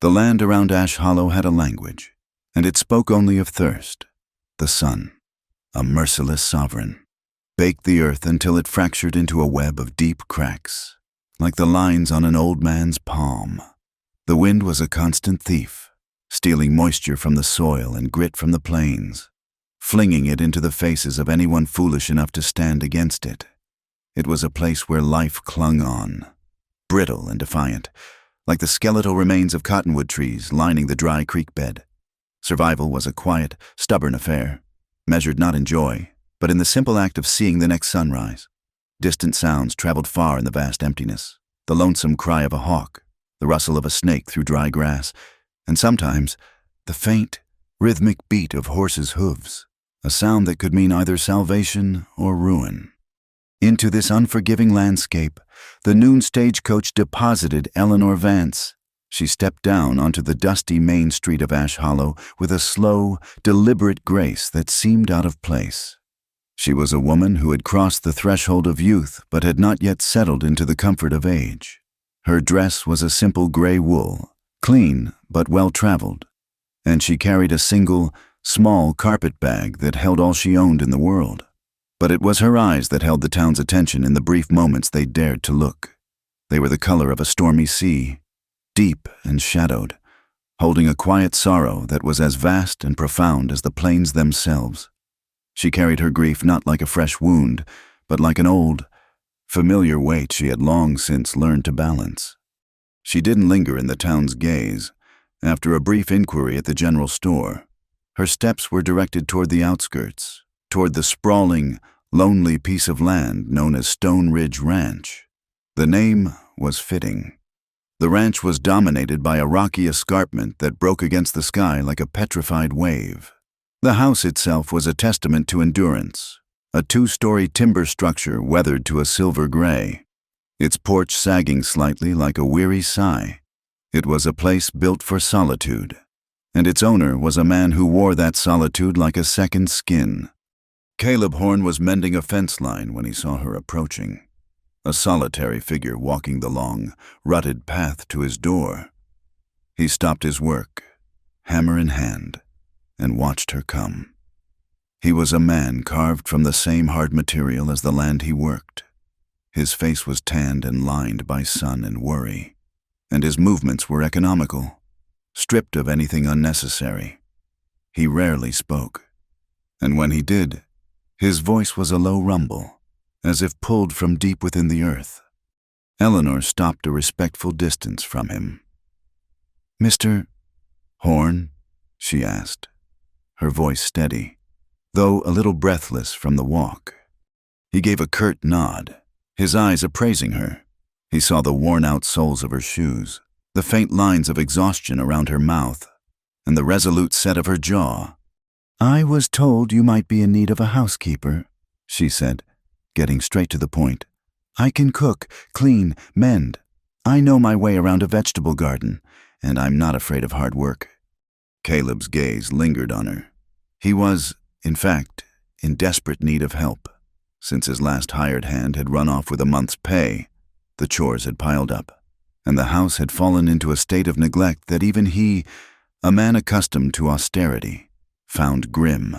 The land around Ash Hollow had a language, and it spoke only of thirst. The sun, a merciless sovereign, baked the earth until it fractured into a web of deep cracks, like the lines on an old man's palm. The wind was a constant thief, stealing moisture from the soil and grit from the plains, flinging it into the faces of anyone foolish enough to stand against it. It was a place where life clung on, brittle and defiant, like the skeletal remains of cottonwood trees lining the dry creek bed. Survival was a quiet, stubborn affair, measured not in joy, but in the simple act of seeing the next sunrise. Distant sounds traveled far in the vast emptiness, the lonesome cry of a hawk, the rustle of a snake through dry grass, and sometimes the faint, rhythmic beat of horses' hooves, a sound that could mean either salvation or ruin. Into this unforgiving landscape, the noon stagecoach deposited Eleanor Vance. She stepped down onto the dusty main street of Ash Hollow with a slow, deliberate grace that seemed out of place. She was a woman who had crossed the threshold of youth but had not yet settled into the comfort of age. Her dress was a simple gray wool, clean but well-traveled, and she carried a single, small carpet bag that held all she owned in the world. But it was her eyes that held the town's attention in the brief moments they dared to look. They were the color of a stormy sea, deep and shadowed, holding a quiet sorrow that was as vast and profound as the plains themselves. She carried her grief not like a fresh wound, but like an old, familiar weight she had long since learned to balance. She didn't linger in the town's gaze. After a brief inquiry at the general store, her steps were directed toward the outskirts, toward the sprawling, lonely piece of land known as Stone Ridge Ranch. The name was fitting. The ranch was dominated by a rocky escarpment that broke against the sky like a petrified wave. The house itself was a testament to endurance, a two-story timber structure weathered to a silver gray, its porch sagging slightly like a weary sigh. It was a place built for solitude, and its owner was a man who wore that solitude like a second skin. Caleb Horn was mending a fence line when he saw her approaching, a solitary figure walking the long, rutted path to his door. He stopped his work, hammer in hand, and watched her come. He was a man carved from the same hard material as the land he worked. His face was tanned and lined by sun and worry, and his movements were economical, stripped of anything unnecessary. He rarely spoke, and when he did, his voice was a low rumble, as if pulled from deep within the earth. Eleanor stopped a respectful distance from him. "Mr. Horn?" she asked, her voice steady, though a little breathless from the walk. He gave a curt nod, his eyes appraising her. He saw the worn-out soles of her shoes, the faint lines of exhaustion around her mouth, and the resolute set of her jaw. "I was told you might be in need of a housekeeper," she said, getting straight to the point. "I can cook, clean, mend. I know my way around a vegetable garden, and I'm not afraid of hard work." Caleb's gaze lingered on her. He was, in fact, in desperate need of help. Since his last hired hand had run off with a month's pay, the chores had piled up, and the house had fallen into a state of neglect that even he, a man accustomed to austerity, found grim.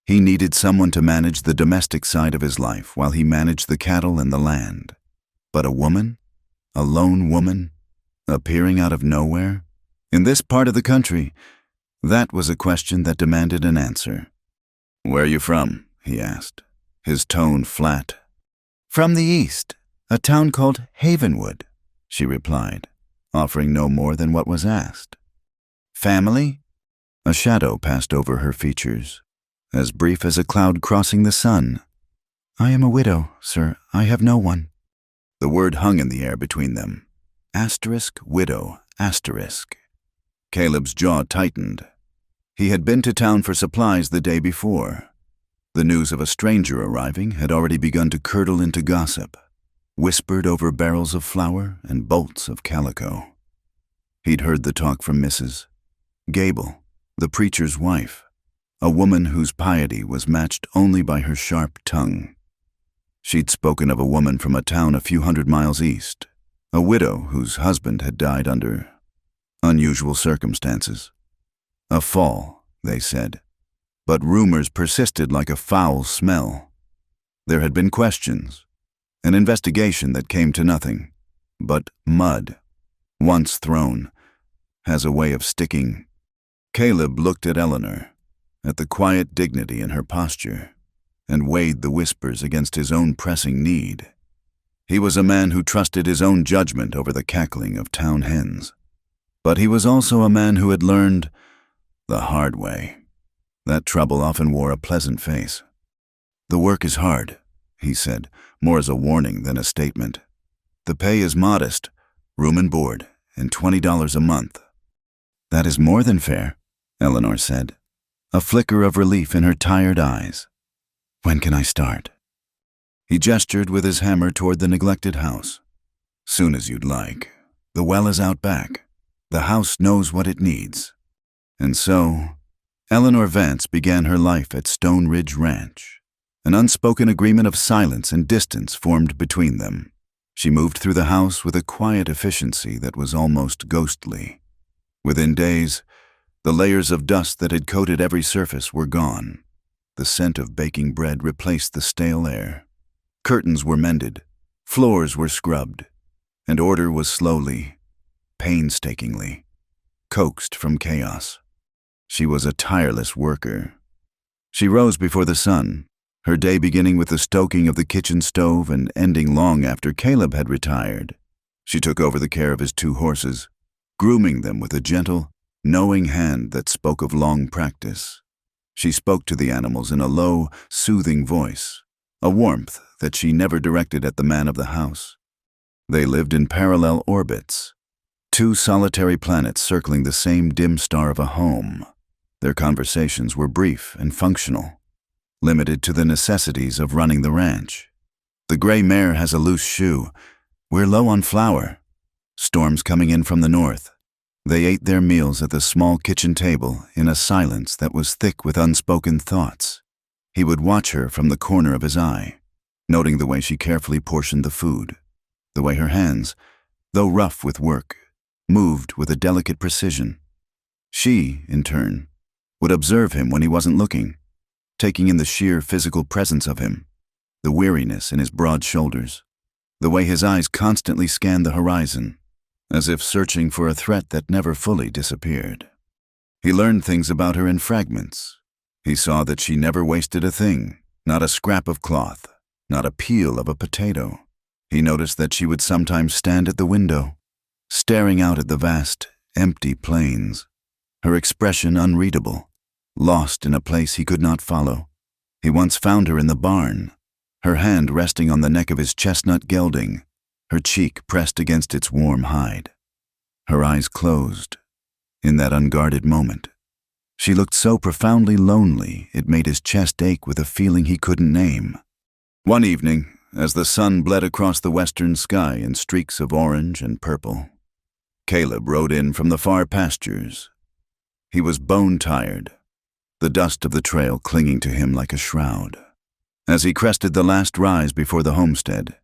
He needed someone to manage the domestic side of his life while he managed the cattle and the land. But a woman? A lone woman? Appearing out of nowhere? In this part of the country? That was a question that demanded an answer. "Where are you from?" he asked, his tone flat. "From the east, a town called Havenwood," she replied, offering no more than what was asked. "Family?" A shadow passed over her features, as brief as a cloud crossing the sun. "I am a widow, sir. I have no one." The word hung in the air between them. Asterisk, widow, asterisk. Caleb's jaw tightened. He had been to town for supplies the day before. The news of a stranger arriving had already begun to curdle into gossip, whispered over barrels of flour and bolts of calico. He'd heard the talk from Mrs. Gable, the preacher's wife, a woman whose piety was matched only by her sharp tongue. She'd spoken of a woman from a town a few hundred miles east, a widow whose husband had died under Unusual circumstances. A fall, they said, but rumors persisted like a foul smell. There had been questions, an investigation that came to nothing, but mud, once thrown, has a way of sticking. Caleb looked at Eleanor, at the quiet dignity in her posture, and weighed the whispers against his own pressing need. He was a man who trusted his own judgment over the cackling of town hens. But he was also a man who had learned the hard way that trouble often wore a pleasant face. "The work is hard," he said, more as a warning than a statement. "The pay is modest, room and board, and $20 a month." "That is more than fair," Eleanor said, a flicker of relief in her tired eyes. "When can I start?" He gestured with his hammer toward the neglected house. "Soon as you'd like. The well is out back. The house knows what it needs." And so, Eleanor Vance began her life at Stone Ridge Ranch. An unspoken agreement of silence and distance formed between them. She moved through the house with a quiet efficiency that was almost ghostly. Within days, the layers of dust that had coated every surface were gone. The scent of baking bread replaced the stale air. Curtains were mended, floors were scrubbed, and order was slowly, painstakingly, coaxed from chaos. She was a tireless worker. She rose before the sun, her day beginning with the stoking of the kitchen stove and ending long after Caleb had retired. She took over the care of his 2 horses, grooming them with a gentle, knowing hand that spoke of long practice. She spoke to the animals in a low, soothing voice, a warmth that she never directed at the man of the house. They lived in parallel orbits, 2 solitary planets circling the same dim star of a home. Their conversations were brief and functional, limited to the necessities of running the ranch. "The gray mare has a loose shoe. We're low on flour. Storms coming in from the north." They ate their meals at the small kitchen table in a silence that was thick with unspoken thoughts. He would watch her from the corner of his eye, noting the way she carefully portioned the food, the way her hands, though rough with work, moved with a delicate precision. She, in turn, would observe him when he wasn't looking, taking in the sheer physical presence of him, the weariness in his broad shoulders, the way his eyes constantly scanned the horizon, as if searching for a threat that never fully disappeared. He learned things about her in fragments. He saw that she never wasted a thing, not a scrap of cloth, not a peel of a potato. He noticed that she would sometimes stand at the window, staring out at the vast, empty plains, her expression unreadable, lost in a place he could not follow. He once found her in the barn, her hand resting on the neck of his chestnut gelding, her cheek pressed against its warm hide. Her eyes closed. In that unguarded moment, she looked so profoundly lonely it made his chest ache with a feeling he couldn't name. One evening, as the sun bled across the western sky in streaks of orange and purple, Caleb rode in from the far pastures. He was bone-tired, the dust of the trail clinging to him like a shroud. As he crested the last rise before the homestead,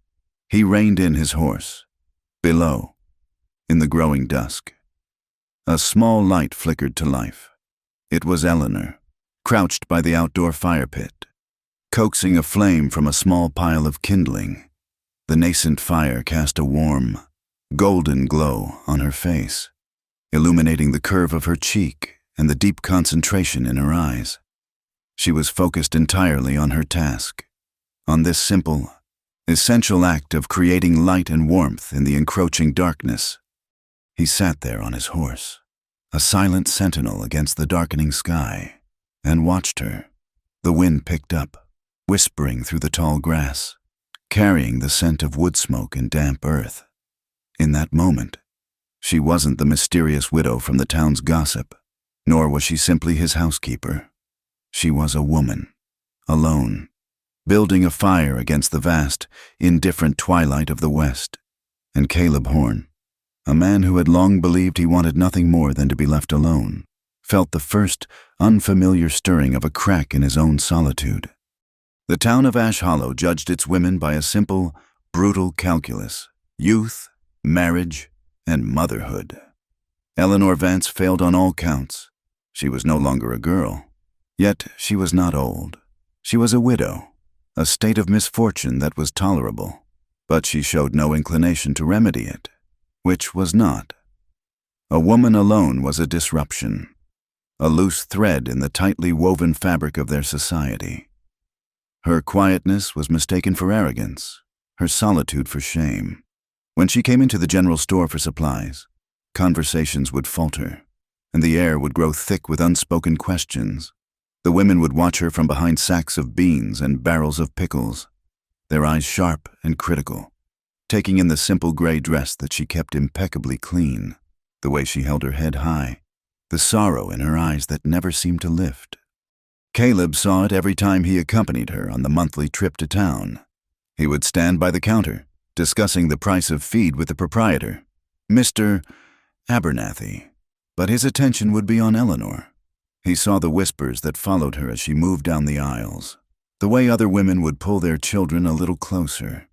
he reined in his horse. Below, in the growing dusk, a small light flickered to life. It was Eleanor, crouched by the outdoor fire pit, coaxing a flame from a small pile of kindling. The nascent fire cast a warm, golden glow on her face, illuminating the curve of her cheek and the deep concentration in her eyes. She was focused entirely on her task, on this simple, essential act of creating light and warmth in the encroaching darkness. He sat there on his horse, a silent sentinel against the darkening sky, and watched her. The wind picked up, whispering through the tall grass, carrying the scent of wood smoke and damp earth. In that moment, she wasn't the mysterious widow from the town's gossip, nor was she simply his housekeeper. She was a woman, alone, building a fire against the vast, indifferent twilight of the West. And Caleb Horn, a man who had long believed he wanted nothing more than to be left alone, felt the first unfamiliar stirring of a crack in his own solitude. The town of Ash Hollow judged its women by a simple, brutal calculus: youth, marriage, and motherhood. Eleanor Vance failed on all counts. She was no longer a girl. Yet she was not old. She was a widow, a state of misfortune that was tolerable. But she showed no inclination to remedy it, which was not. A woman alone was a disruption, a loose thread in the tightly woven fabric of their society. Her quietness was mistaken for arrogance, her solitude for shame. When she came into the general store for supplies, conversations would falter, and the air would grow thick with unspoken questions. The women would watch her from behind sacks of beans and barrels of pickles, their eyes sharp and critical, taking in the simple gray dress that she kept impeccably clean, the way she held her head high, the sorrow in her eyes that never seemed to lift. Caleb saw it every time he accompanied her on the monthly trip to town. He would stand by the counter, discussing the price of feed with the proprietor, Mr. Abernathy, but his attention would be on Eleanor. He saw the whispers that followed her as she moved down the aisles, the way other women would pull their children a little closer,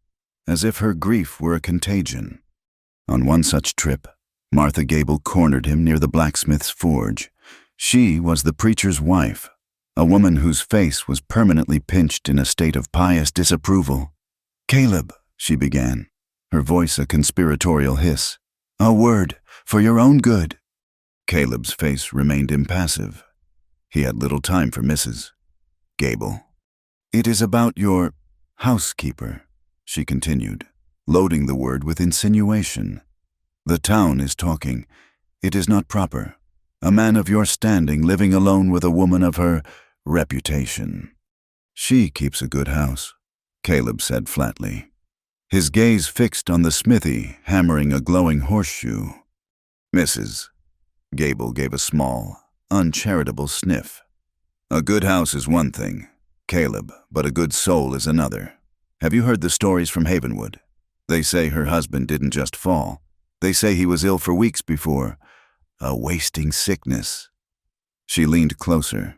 as if her grief were a contagion. On one such trip, Martha Gable cornered him near the blacksmith's forge. She was the preacher's wife, a woman whose face was permanently pinched in a state of pious disapproval. "Caleb," she began, her voice a conspiratorial hiss, "a word, for your own good." Caleb's face remained impassive. He had little time for Mrs. Gable. "It is about your housekeeper," she continued, loading the word with insinuation. "The town is talking. It is not proper. A man of your standing living alone with a woman of her reputation." "She keeps a good house," Caleb said flatly, his gaze fixed on the smithy hammering a glowing horseshoe. Mrs. Gable gave a small, uncharitable sniff. "A good house is one thing, Caleb, but a good soul is another. Have you heard the stories from Havenwood? They say her husband didn't just fall. They say he was ill for weeks before. A wasting sickness." She leaned closer,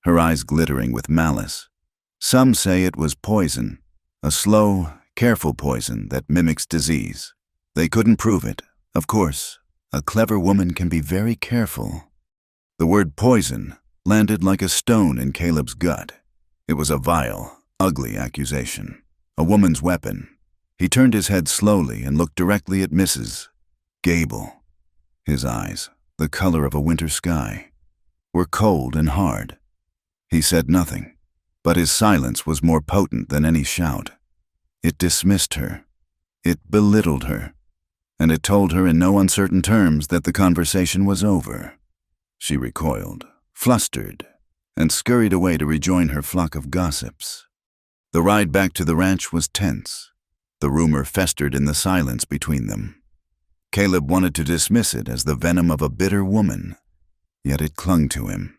her eyes glittering with malice. "Some say it was poison, a slow, careful poison that mimics disease. They couldn't prove it. Of course, a clever woman can be very careful." The word poison landed like a stone in Caleb's gut. It was a vile, ugly accusation, a woman's weapon. He turned his head slowly and looked directly at Mrs. Gable. His eyes, the color of a winter sky, were cold and hard. He said nothing, but his silence was more potent than any shout. It dismissed her. It belittled her. And it told her in no uncertain terms that the conversation was over. She recoiled, flustered, and scurried away to rejoin her flock of gossips. The ride back to the ranch was tense. The rumor festered in the silence between them. Caleb wanted to dismiss it as the venom of a bitter woman, yet it clung to him.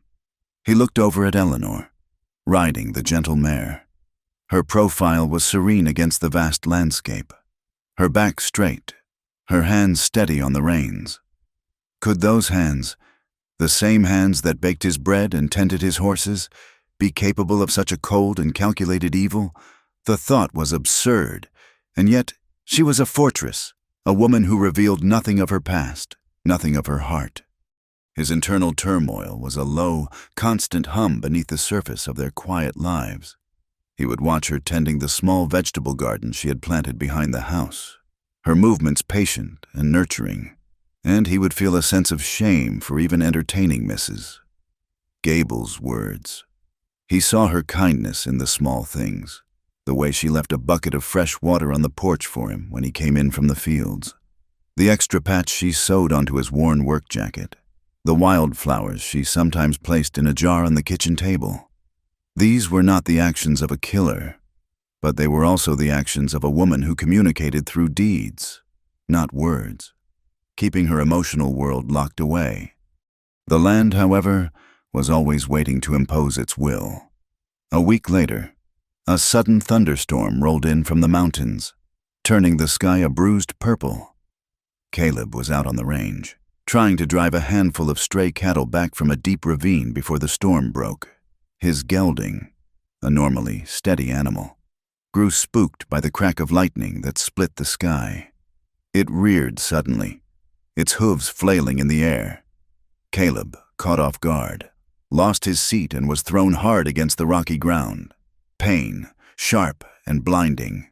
He looked over at Eleanor, riding the gentle mare. Her profile was serene against the vast landscape, her back straight, her hands steady on the reins. Could those hands, the same hands that baked his bread and tended his horses, be capable of such a cold and calculated evil? The thought was absurd, and yet she was a fortress, a woman who revealed nothing of her past, nothing of her heart. His internal turmoil was a low, constant hum beneath the surface of their quiet lives. He would watch her tending the small vegetable garden she had planted behind the house, her movements patient and nurturing, and he would feel a sense of shame for even entertaining Mrs. Gable's words. He saw her kindness in the small things, the way she left a bucket of fresh water on the porch for him when he came in from the fields, the extra patch she sewed onto his worn work jacket, the wildflowers she sometimes placed in a jar on the kitchen table. These were not the actions of a killer, but they were also the actions of a woman who communicated through deeds, not words, keeping her emotional world locked away. The land, however, was always waiting to impose its will. A week later, a sudden thunderstorm rolled in from the mountains, turning the sky a bruised purple. Caleb was out on the range, trying to drive a handful of stray cattle back from a deep ravine before the storm broke. His gelding, a normally steady animal, grew spooked by the crack of lightning that split the sky. It reared suddenly, its hooves flailing in the air. Caleb, caught off guard, lost his seat and was thrown hard against the rocky ground. Pain, sharp and blinding,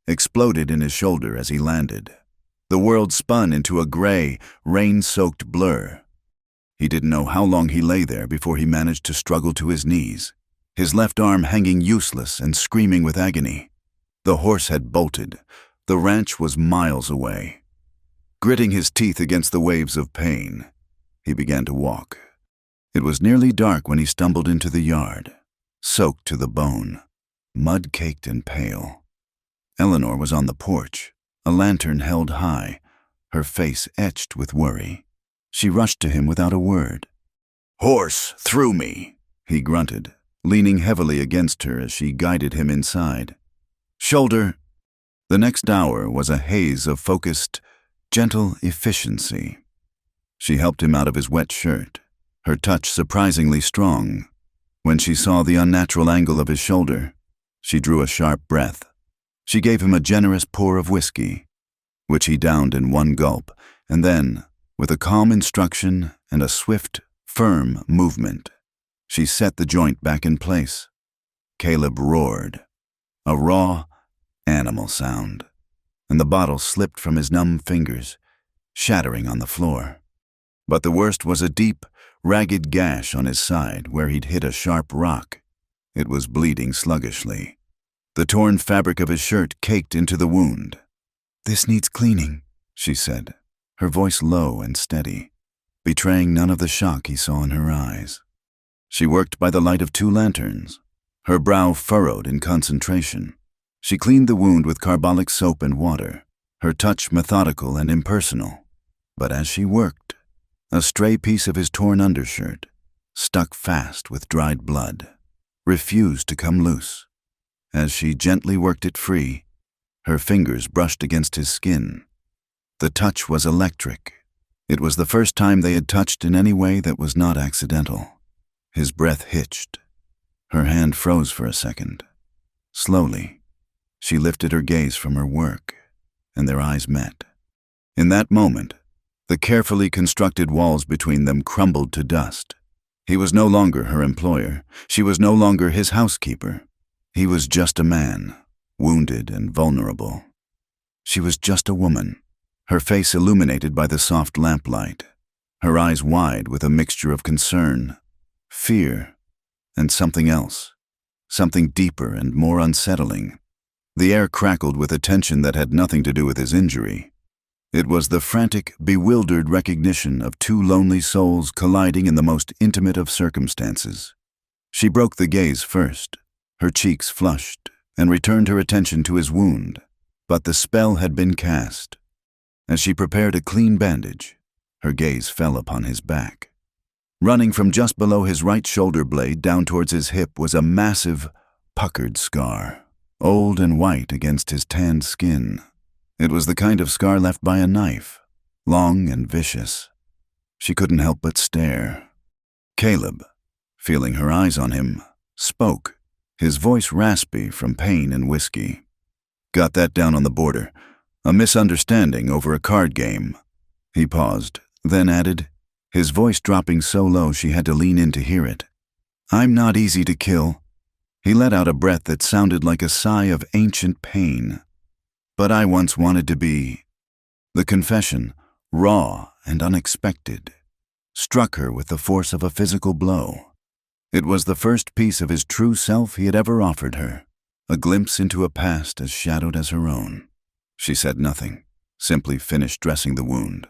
exploded in his shoulder as he landed. The world spun into a gray, rain-soaked blur. He didn't know how long he lay there before he managed to struggle to his knees, his left arm hanging useless and screaming with agony. The horse had bolted. The ranch was miles away. Gritting his teeth against the waves of pain, he began to walk. It was nearly dark when he stumbled into the yard, soaked to the bone, mud-caked and pale. Eleanor was on the porch, a lantern held high, her face etched with worry. She rushed to him without a word. "Horse through me," he grunted, leaning heavily against her as she guided him inside. "Shoulder." The next hour was a haze of focused, gentle efficiency. She helped him out of his wet shirt, her touch surprisingly strong. When she saw the unnatural angle of his shoulder, she drew a sharp breath. She gave him a generous pour of whiskey, which he downed in one gulp, and then, with a calm instruction and a swift, firm movement, she set the joint back in place. Caleb roared, a raw, animal sound, and the bottle slipped from his numb fingers, shattering on the floor. But the worst was a deep, ragged gash on his side where he'd hit a sharp rock. It was bleeding sluggishly. The torn fabric of his shirt caked into the wound. "This needs cleaning," she said, her voice low and steady, betraying none of the shock he saw in her eyes. She worked by the light of 2 lanterns, her brow furrowed in concentration. She cleaned the wound with carbolic soap and water, her touch methodical and impersonal. But as she worked, a stray piece of his torn undershirt, stuck fast with dried blood, refused to come loose. As she gently worked it free, her fingers brushed against his skin. The touch was electric. It was the first time they had touched in any way that was not accidental. His breath hitched. Her hand froze for a second. Slowly, she lifted her gaze from her work, and their eyes met. In that moment, the carefully constructed walls between them crumbled to dust. He was no longer her employer. She was no longer his housekeeper. He was just a man, wounded and vulnerable. She was just a woman, her face illuminated by the soft lamplight, her eyes wide with a mixture of concern, fear, and something else, something deeper and more unsettling. The air crackled with a tension that had nothing to do with his injury. It was the frantic, bewildered recognition of 2 lonely souls colliding in the most intimate of circumstances. She broke the gaze first, her cheeks flushed, and returned her attention to his wound. But the spell had been cast. As she prepared a clean bandage, her gaze fell upon his back. Running from just below his right shoulder blade down towards his hip was a massive, puckered scar, old and white against his tanned skin. It was the kind of scar left by a knife, long and vicious. She couldn't help but stare. Caleb, feeling her eyes on him, spoke, his voice raspy from pain and whiskey. "Got that down on the border. A misunderstanding over a card game." He paused, then added, his voice dropping so low she had to lean in to hear it. "I'm not easy to kill." He let out a breath that sounded like a sigh of ancient pain. "But I once wanted to be." The confession, raw and unexpected, struck her with the force of a physical blow. It was the first piece of his true self he had ever offered her, a glimpse into a past as shadowed as her own. She said nothing, simply finished dressing the wound,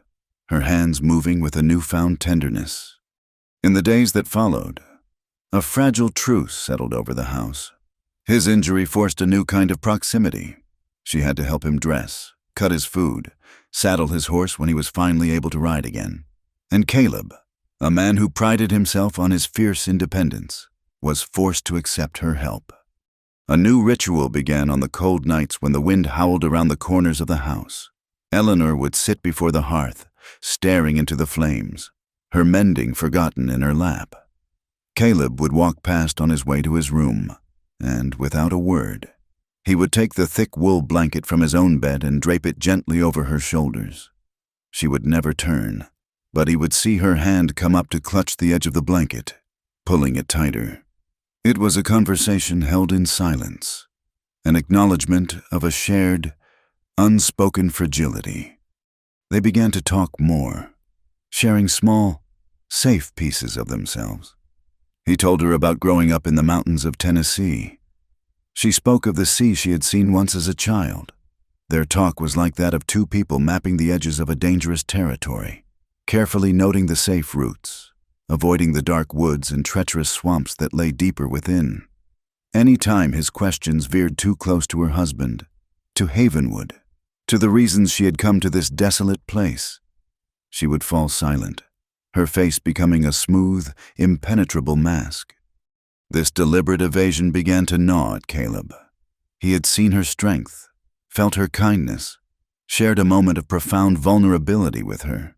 her hands moving with a newfound tenderness. In the days that followed, a fragile truce settled over the house. His injury forced a new kind of proximity. She had to help him dress, cut his food, saddle his horse when he was finally able to ride again. And Caleb, a man who prided himself on his fierce independence, was forced to accept her help. A new ritual began on the cold nights when the wind howled around the corners of the house. Eleanor would sit before the hearth, staring into the flames, her mending forgotten in her lap. Caleb would walk past on his way to his room, and without a word, he would take the thick wool blanket from his own bed and drape it gently over her shoulders. She would never turn, but he would see her hand come up to clutch the edge of the blanket, pulling it tighter. It was a conversation held in silence, an acknowledgement of a shared, unspoken fragility. They began to talk more, sharing small, safe pieces of themselves. He told her about growing up in the mountains of Tennessee. She spoke of the sea she had seen once as a child. Their talk was like that of two people mapping the edges of a dangerous territory, carefully noting the safe routes, avoiding the dark woods and treacherous swamps that lay deeper within. Any time his questions veered too close to her husband, to Havenwood, to the reasons she had come to this desolate place, she would fall silent, her face becoming a smooth, impenetrable mask. This deliberate evasion began to gnaw at Caleb. He had seen her strength, felt her kindness, shared a moment of profound vulnerability with her.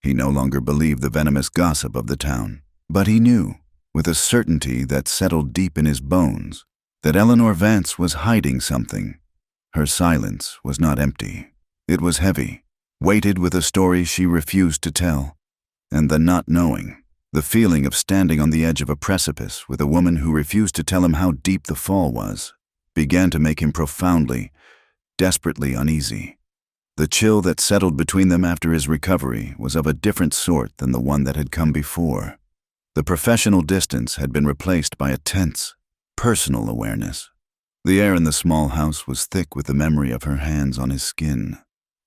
He no longer believed the venomous gossip of the town, but he knew, with a certainty that settled deep in his bones, that Eleanor Vance was hiding something. Her silence was not empty. It was heavy, weighted with a story she refused to tell. And the not knowing, the feeling of standing on the edge of a precipice with a woman who refused to tell him how deep the fall was, began to make him profoundly, desperately uneasy. The chill that settled between them after his recovery was of a different sort than the one that had come before. The professional distance had been replaced by a tense, personal awareness. The air in the small house was thick with the memory of her hands on his skin,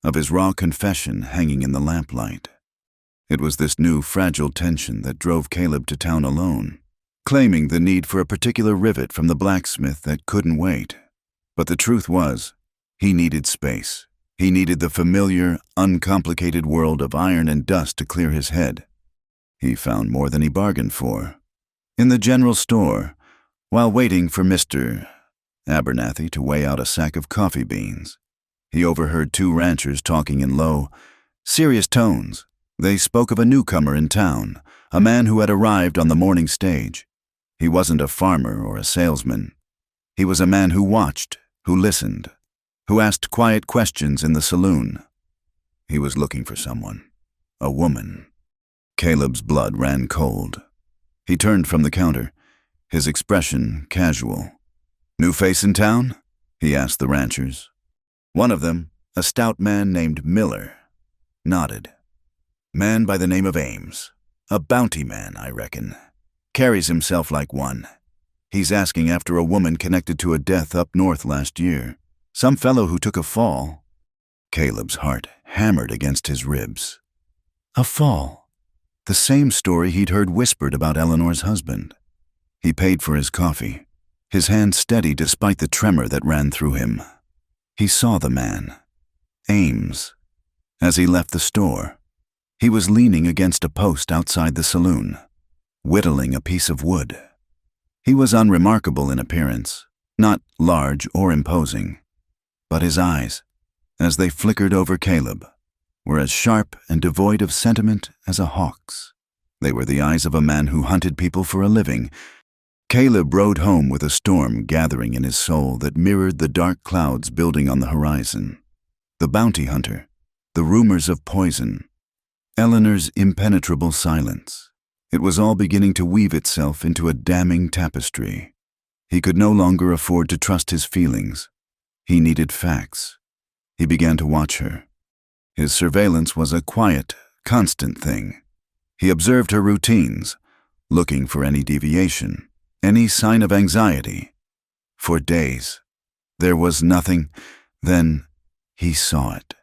of his raw confession hanging in the lamplight. It was this new, fragile tension that drove Caleb to town alone, claiming the need for a particular rivet from the blacksmith that couldn't wait. But the truth was, he needed space. He needed the familiar, uncomplicated world of iron and dust to clear his head. He found more than he bargained for. In the general store, while waiting for Mr. Abernathy to weigh out a sack of coffee beans, he overheard two ranchers talking in low, serious tones. They spoke of a newcomer in town, a man who had arrived on the morning stage. He wasn't a farmer or a salesman. He was a man who watched, who listened, who asked quiet questions in the saloon. He was looking for someone, a woman. Caleb's blood ran cold. He turned from the counter, his expression casual. "New face in town?" he asked the ranchers. One of them, a stout man named Miller, nodded. "Man by the name of Ames. A bounty man, I reckon. Carries himself like one. He's asking after a woman connected to a death up north last year. Some fellow who took a fall." Caleb's heart hammered against his ribs. A fall. The same story he'd heard whispered about Eleanor's husband. He paid for his coffee, his hand steady despite the tremor that ran through him. He saw the man, Ames, as he left the store. He was leaning against a post outside the saloon, whittling a piece of wood. He was unremarkable in appearance, not large or imposing, but his eyes, as they flickered over Caleb, were as sharp and devoid of sentiment as a hawk's. They were the eyes of a man who hunted people for a living. Caleb rode home with a storm gathering in his soul that mirrored the dark clouds building on the horizon. The bounty hunter, the rumors of poison, Eleanor's impenetrable silence. It was all beginning to weave itself into a damning tapestry. He could no longer afford to trust his feelings. He needed facts. He began to watch her. His surveillance was a quiet, constant thing. He observed her routines, looking for any deviation, any sign of anxiety. For days, there was nothing. Then he saw it.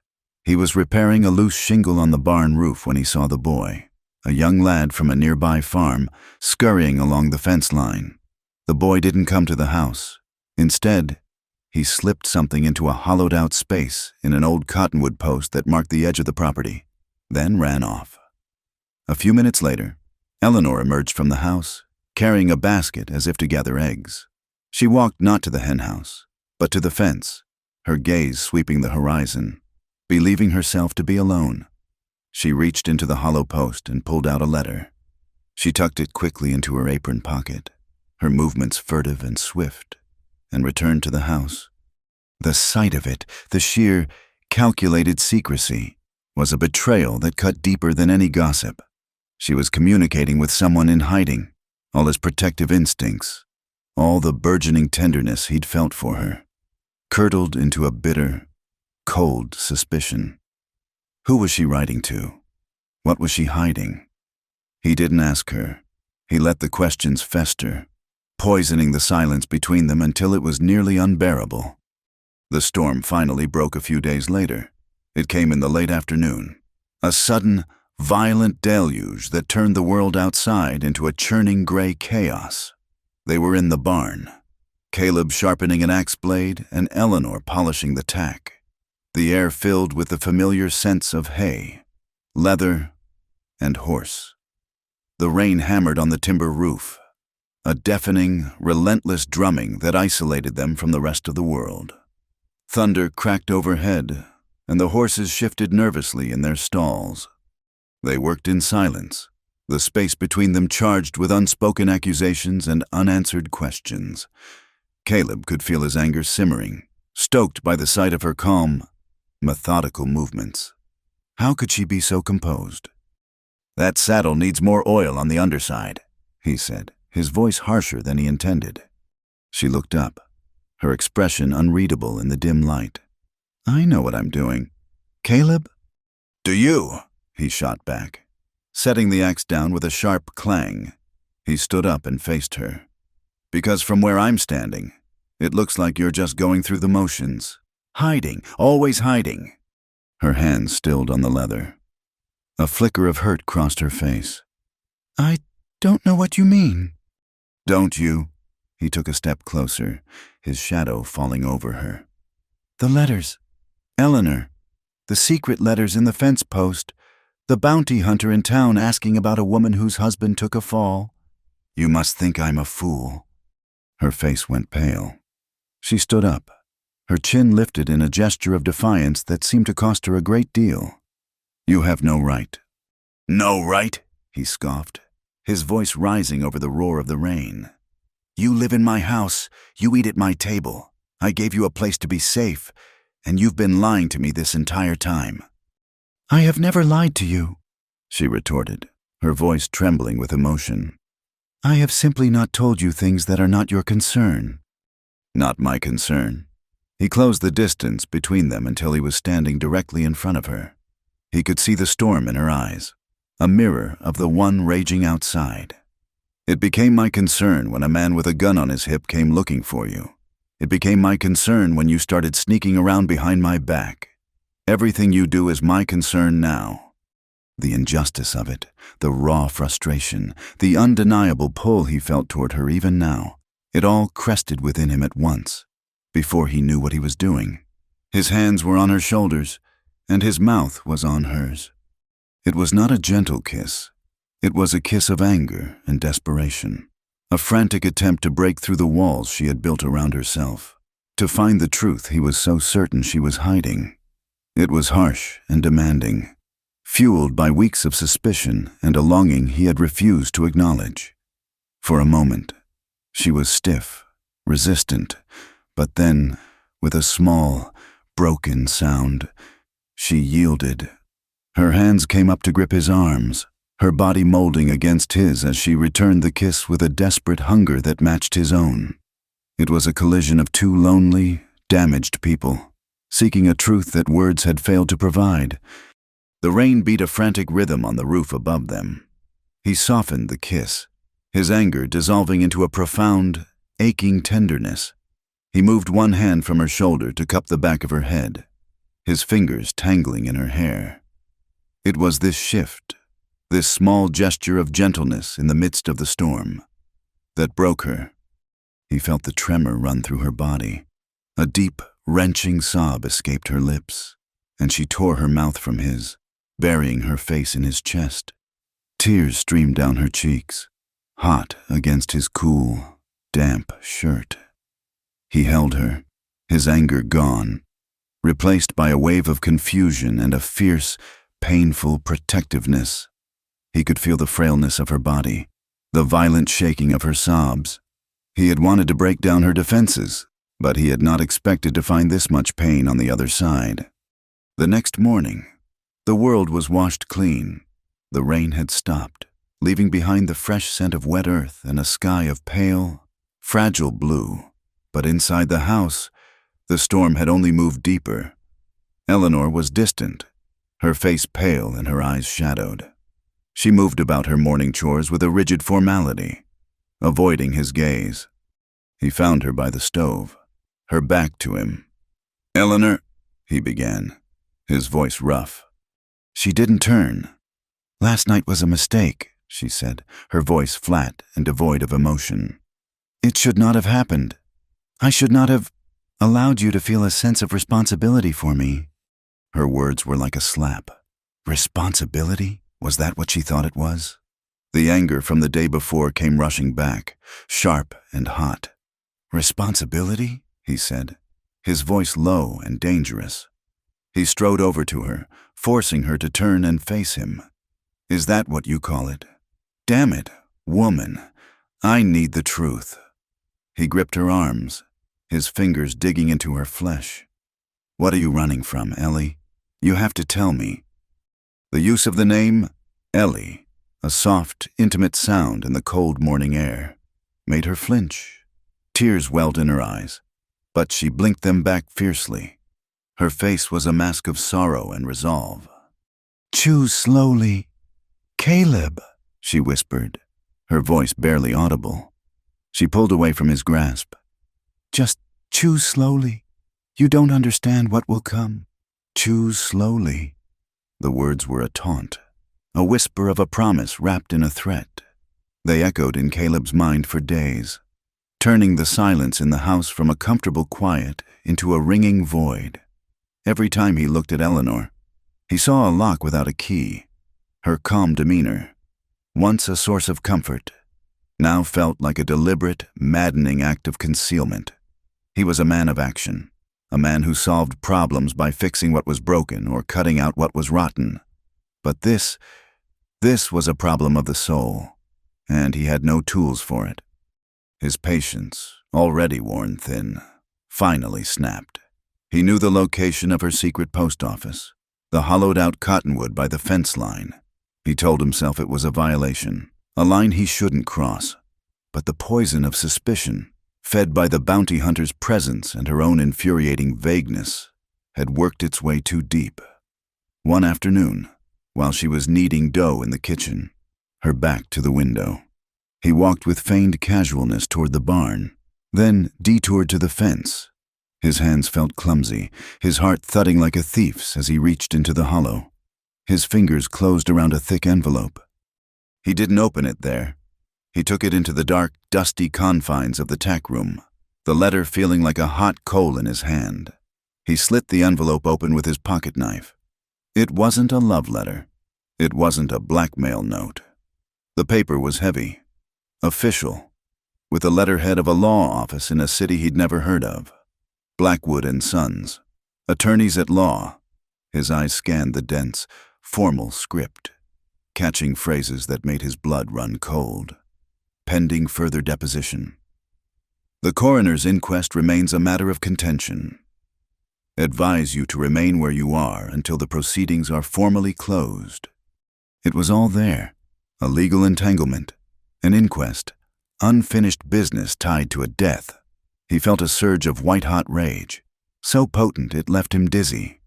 He was repairing a loose shingle on the barn roof when he saw the boy, a young lad from a nearby farm, scurrying along the fence line. The boy didn't come to the house. Instead, he slipped something into a hollowed-out space in an old cottonwood post that marked the edge of the property, then ran off. A few minutes later, Eleanor emerged from the house, carrying a basket as if to gather eggs. She walked not to the henhouse, but to the fence, her gaze sweeping the horizon, believing herself to be alone. She reached into the hollow post and pulled out a letter. She tucked it quickly into her apron pocket, her movements furtive and swift, and returned to the house. The sight of it, the sheer, calculated secrecy, was a betrayal that cut deeper than any gossip. She was communicating with someone in hiding, all his protective instincts, all the burgeoning tenderness he'd felt for her, curdled into a bitter, cold suspicion. Who was she writing to? What was she hiding? He didn't ask her. He let the questions fester, poisoning the silence between them until it was nearly unbearable. The storm finally broke a few days later. It came in the late afternoon, a sudden, violent deluge that turned the world outside into a churning gray chaos. They were in the barn, Caleb sharpening an axe blade and Eleanor polishing the tack, the air filled with the familiar scents of hay, leather, and horse. The rain hammered on the timber roof, a deafening, relentless drumming that isolated them from the rest of the world. Thunder cracked overhead, and the horses shifted nervously in their stalls. They worked in silence, the space between them charged with unspoken accusations and unanswered questions. Caleb could feel his anger simmering, stoked by the sight of her calm, methodical movements. How could she be so composed? "That saddle needs more oil on the underside," he said, his voice harsher than he intended. She looked up, her expression unreadable in the dim light. "I know what I'm doing. Caleb?" "Do you?" he shot back, setting the axe down with a sharp clang. He stood up and faced her. "Because from where I'm standing, it looks like you're just going through the motions. Hiding, always hiding." Her hands stilled on the leather. A flicker of hurt crossed her face. "I don't know what you mean." "Don't you?" He took a step closer, his shadow falling over her. "The letters. Eleanor. The secret letters in the fence post. The bounty hunter in town asking about a woman whose husband took a fall. You must think I'm a fool." Her face went pale. She stood up, her chin lifted in a gesture of defiance that seemed to cost her a great deal. "You have no right." "No right?" he scoffed, his voice rising over the roar of the rain. "You live in my house, you eat at my table. I gave you a place to be safe, and you've been lying to me this entire time." "I have never lied to you," she retorted, her voice trembling with emotion. "I have simply not told you things that are not your concern." "Not my concern." He closed the distance between them until he was standing directly in front of her. He could see the storm in her eyes, a mirror of the one raging outside. "It became my concern when a man with a gun on his hip came looking for you. It became my concern when you started sneaking around behind my back. Everything you do is my concern now." The injustice of it, the raw frustration, the undeniable pull he felt toward her even now, it all crested within him at once, before he knew what he was doing. His hands were on her shoulders, and his mouth was on hers. It was not a gentle kiss. It was a kiss of anger and desperation, a frantic attempt to break through the walls she had built around herself, to find the truth he was so certain she was hiding. It was harsh and demanding, fueled by weeks of suspicion and a longing he had refused to acknowledge. For a moment, she was stiff, resistant, but then, with a small, broken sound, she yielded. Her hands came up to grip his arms, her body molding against his as she returned the kiss with a desperate hunger that matched his own. It was a collision of two lonely, damaged people, seeking a truth that words had failed to provide. The rain beat a frantic rhythm on the roof above them. He softened the kiss, his anger dissolving into a profound, aching tenderness. He moved one hand from her shoulder to cup the back of her head, his fingers tangling in her hair. It was this shift, this small gesture of gentleness in the midst of the storm, that broke her. He felt the tremor run through her body. A deep, wrenching sob escaped her lips, and she tore her mouth from his, burying her face in his chest. Tears streamed down her cheeks, hot against his cool, damp shirt. He held her, his anger gone, replaced by a wave of confusion and a fierce, painful protectiveness. He could feel the frailness of her body, the violent shaking of her sobs. He had wanted to break down her defenses, but he had not expected to find this much pain on the other side. The next morning, The world was washed clean. The rain had stopped, leaving behind the fresh scent of wet earth and a sky of pale, fragile blue. But inside the house, the storm had only moved deeper. Eleanor was distant, her face pale and her eyes shadowed. She moved about her morning chores with a rigid formality, avoiding his gaze. He found her by the stove, her back to him. "Eleanor," he began, his voice rough. She didn't turn. "Last night was a mistake," she said, her voice flat and devoid of emotion. "It should not have happened. I should not have allowed you to feel a sense of responsibility for me." Her words were like a slap. Responsibility? Was that what she thought it was? The anger from the day before came rushing back, sharp and hot. "Responsibility?" he said, his voice low and dangerous. He strode over to her, forcing her to turn and face him. "Is that what you call it? Damn it, woman, I need the truth." He gripped her arms, his fingers digging into her flesh. "What are you running from, Ellie? You have to tell me." The use of the name, Ellie, a soft, intimate sound in the cold morning air, made her flinch. Tears welled in her eyes, but she blinked them back fiercely. Her face was a mask of sorrow and resolve. "Choose slowly. Caleb," she whispered, her voice barely audible. She pulled away from his grasp. "Just choose slowly. You don't understand what will come. Choose slowly." The words were a taunt, a whisper of a promise wrapped in a threat. They echoed in Caleb's mind for days, turning the silence in the house from a comfortable quiet into a ringing void. Every time he looked at Eleanor, he saw a lock without a key. Her calm demeanor, once a source of comfort, now felt like a deliberate, maddening act of concealment. He was a man of action, a man who solved problems by fixing what was broken or cutting out what was rotten. But this was a problem of the soul, and he had no tools for it. His patience, already worn thin, finally snapped. He knew the location of her secret post office, the hollowed-out cottonwood by the fence line. He told himself it was a violation, a line he shouldn't cross. But the poison of suspicion, fed by the bounty hunter's presence and her own infuriating vagueness, had worked its way too deep. One afternoon, while she was kneading dough in the kitchen, her back to the window, he walked with feigned casualness toward the barn, then detoured to the fence. His hands felt clumsy, his heart thudding like a thief's as he reached into the hollow. His fingers closed around a thick envelope. He didn't open it there. He took it into the dark, dusty confines of the tack room, the letter feeling like a hot coal in his hand. He slit the envelope open with his pocket knife. It wasn't a love letter. It wasn't a blackmail note. The paper was heavy, official, with the letterhead of a law office in a city he'd never heard of. Blackwood and Sons, attorneys at law. His eyes scanned the dense, formal script, catching phrases that made his blood run cold. Pending further deposition. The coroner's inquest remains a matter of contention. Advise you to remain where you are until the proceedings are formally closed. It was all there, a legal entanglement, an inquest, unfinished business tied to a death. He felt a surge of white-hot rage, so potent it left him dizzy.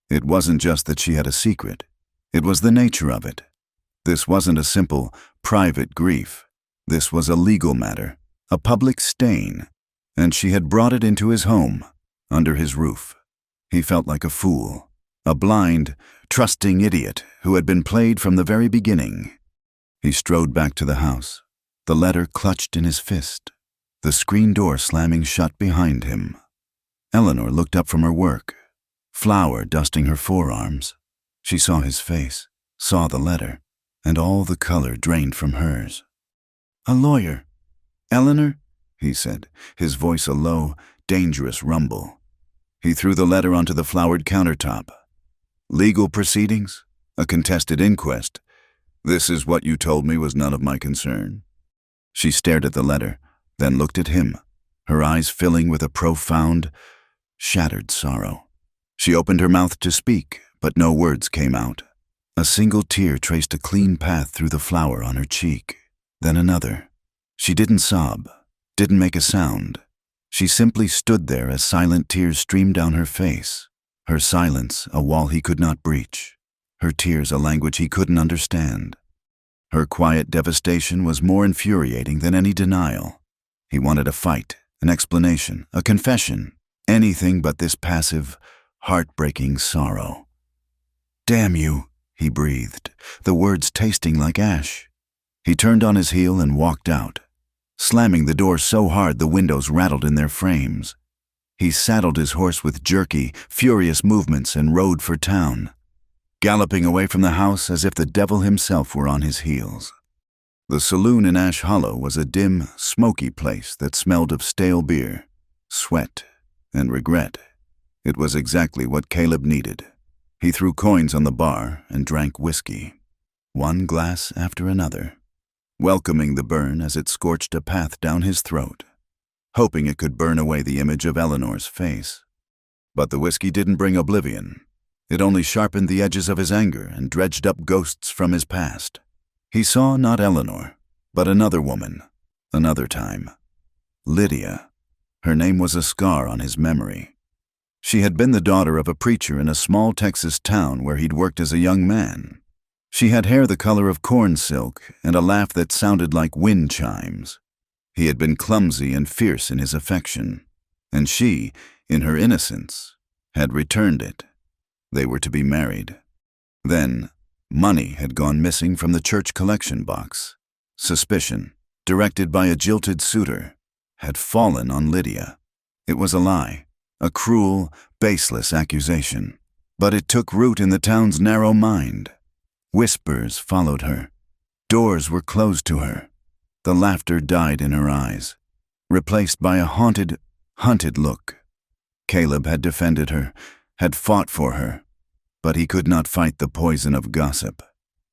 It wasn't just that she had a secret. It was the nature of it. This wasn't a simple, private grief. This was a legal matter, a public stain, and she had brought it into his home, under his roof. He felt like a fool, a blind, trusting idiot who had been played from the very beginning. He strode back to the house, the letter clutched in his fist, the screen door slamming shut behind him. Eleanor looked up from her work, flour dusting her forearms. She saw his face, saw the letter, and all the color drained from hers. "A lawyer. Eleanor?" he said, his voice a low, dangerous rumble. He threw the letter onto the floured countertop. "Legal proceedings? A contested inquest? This is what you told me was none of my concern." She stared at the letter, then looked at him, her eyes filling with a profound, shattered sorrow. She opened her mouth to speak, but no words came out. A single tear traced a clean path through the flour on her cheek, then another. She didn't sob, didn't make a sound. She simply stood there as silent tears streamed down her face. Her silence, a wall he could not breach. Her tears, a language he couldn't understand. Her quiet devastation was more infuriating than any denial. He wanted a fight, an explanation, a confession, anything but this passive, heartbreaking sorrow. "Damn you," he breathed, the words tasting like ash. He turned on his heel and walked out, slamming the door so hard the windows rattled in their frames. He saddled his horse with jerky, furious movements and rode for town, galloping away from the house as if the devil himself were on his heels. The saloon in Ash Hollow was a dim, smoky place that smelled of stale beer, sweat, and regret. It was exactly what Caleb needed. He threw coins on the bar and drank whiskey, one glass after another, welcoming the burn as it scorched a path down his throat, hoping it could burn away the image of Eleanor's face. But the whiskey didn't bring oblivion. It only sharpened the edges of his anger and dredged up ghosts from his past. He saw not Eleanor, but another woman, another time. Lydia. Her name was a scar on his memory. She had been the daughter of a preacher in a small Texas town where he'd worked as a young man. She had hair the color of corn silk and a laugh that sounded like wind chimes. He had been clumsy and fierce in his affection, and she, in her innocence, had returned it. They were to be married. Then, money had gone missing from the church collection box. Suspicion, directed by a jilted suitor, had fallen on Lydia. It was a lie, a cruel, baseless accusation, but it took root in the town's narrow mind. Whispers followed her. Doors were closed to her. The laughter died in her eyes, replaced by a haunted look. Caleb had defended her, had fought for her, but he could not fight the poison of gossip.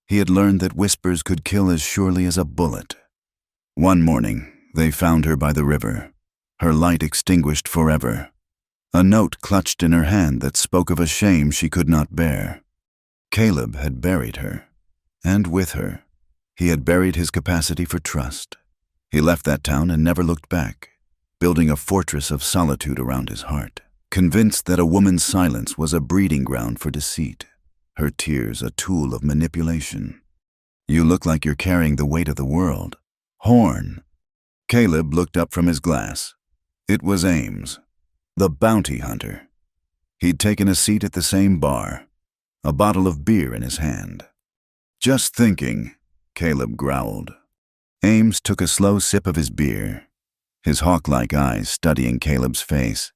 He had learned that whispers could kill as surely as a bullet. One morning, they found her by the river, her light extinguished forever. A note clutched in her hand that spoke of a shame she could not bear. Caleb had buried her, and with her, he had buried his capacity for trust. He left that town and never looked back, building a fortress of solitude around his heart, convinced that a woman's silence was a breeding ground for deceit, her tears a tool of manipulation. "You look like you're carrying the weight of the world." Horn. Caleb looked up from his glass. It was Ames, the bounty hunter. He'd taken a seat at the same bar, a bottle of beer in his hand. "Just thinking," Caleb growled. Ames took a slow sip of his beer, his hawk-like eyes studying Caleb's face.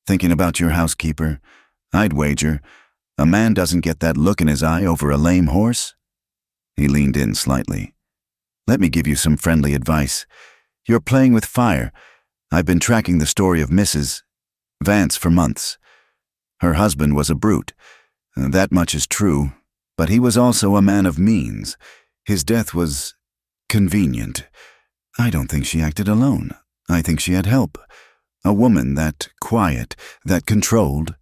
"Thinking about your housekeeper? I'd wager a man doesn't get that look in his eye over a lame horse." He leaned in slightly. "Let me give you some friendly advice. You're playing with fire. I've been tracking the story of Mrs. Vance for months. Her husband was a brute. That much is true, but he was also a man of means. His death was convenient. I don't think she acted alone. I think she had help. A woman that quiet, that controlled.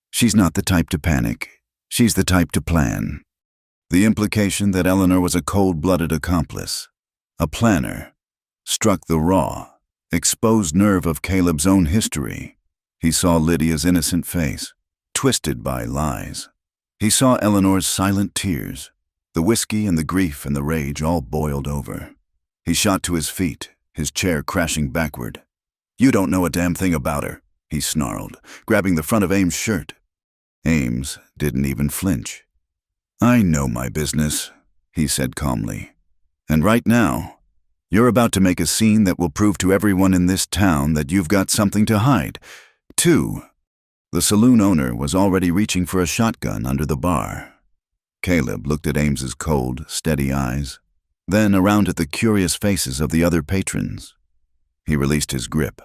She's not the type to panic. She's the type to plan." The implication that Eleanor was a cold-blooded accomplice, a planner, struck the raw, exposed nerve of Caleb's own history. He saw Lydia's innocent face, twisted by lies. He saw Eleanor's silent tears, the whiskey and the grief and the rage all boiled over. He shot to his feet, his chair crashing backward. "You don't know a damn thing about her," he snarled, grabbing the front of Ames' shirt. Ames didn't even flinch. "I know my business," he said calmly. "And right now, you're about to make a scene that will prove to everyone in this town that you've got something to hide, too." The saloon owner was already reaching for a shotgun under the bar. Caleb looked at Ames's cold, steady eyes, then around at the curious faces of the other patrons. He released his grip,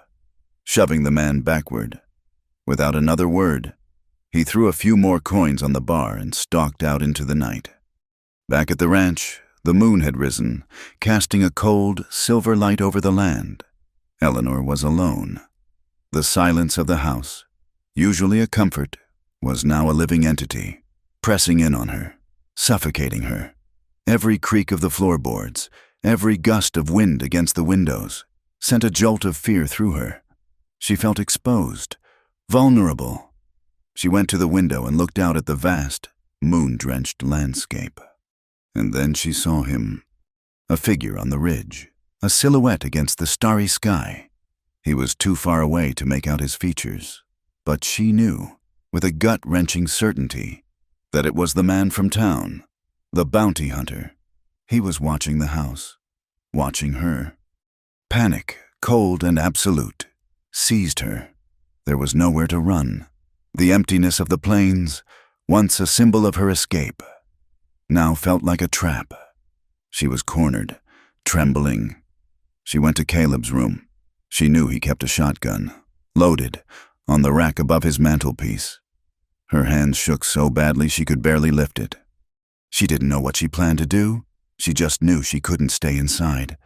shoving the man backward. Without another word, he threw a few more coins on the bar and stalked out into the night. Back at the ranch, the moon had risen, casting a cold, silver light over the land. Eleanor was alone. The silence of the house, usually a comfort, was now a living entity, pressing in on her, suffocating her. Every creak of the floorboards, every gust of wind against the windows, sent a jolt of fear through her. She felt exposed, vulnerable. She went to the window and looked out at the vast, moon-drenched landscape. And then she saw him, a figure on the ridge, a silhouette against the starry sky. He was too far away to make out his features, but she knew, with a gut-wrenching certainty, that it was the man from town, the bounty hunter. He was watching the house, watching her. Panic, cold and absolute, seized her. There was nowhere to run. The emptiness of the plains, once a symbol of her escape, now felt like a trap. She was cornered, trembling. She went to Caleb's room. She knew he kept a shotgun, loaded, on the rack above his mantelpiece. Her hands shook so badly she could barely lift it. She didn't know what she planned to do. She just knew she couldn't stay inside.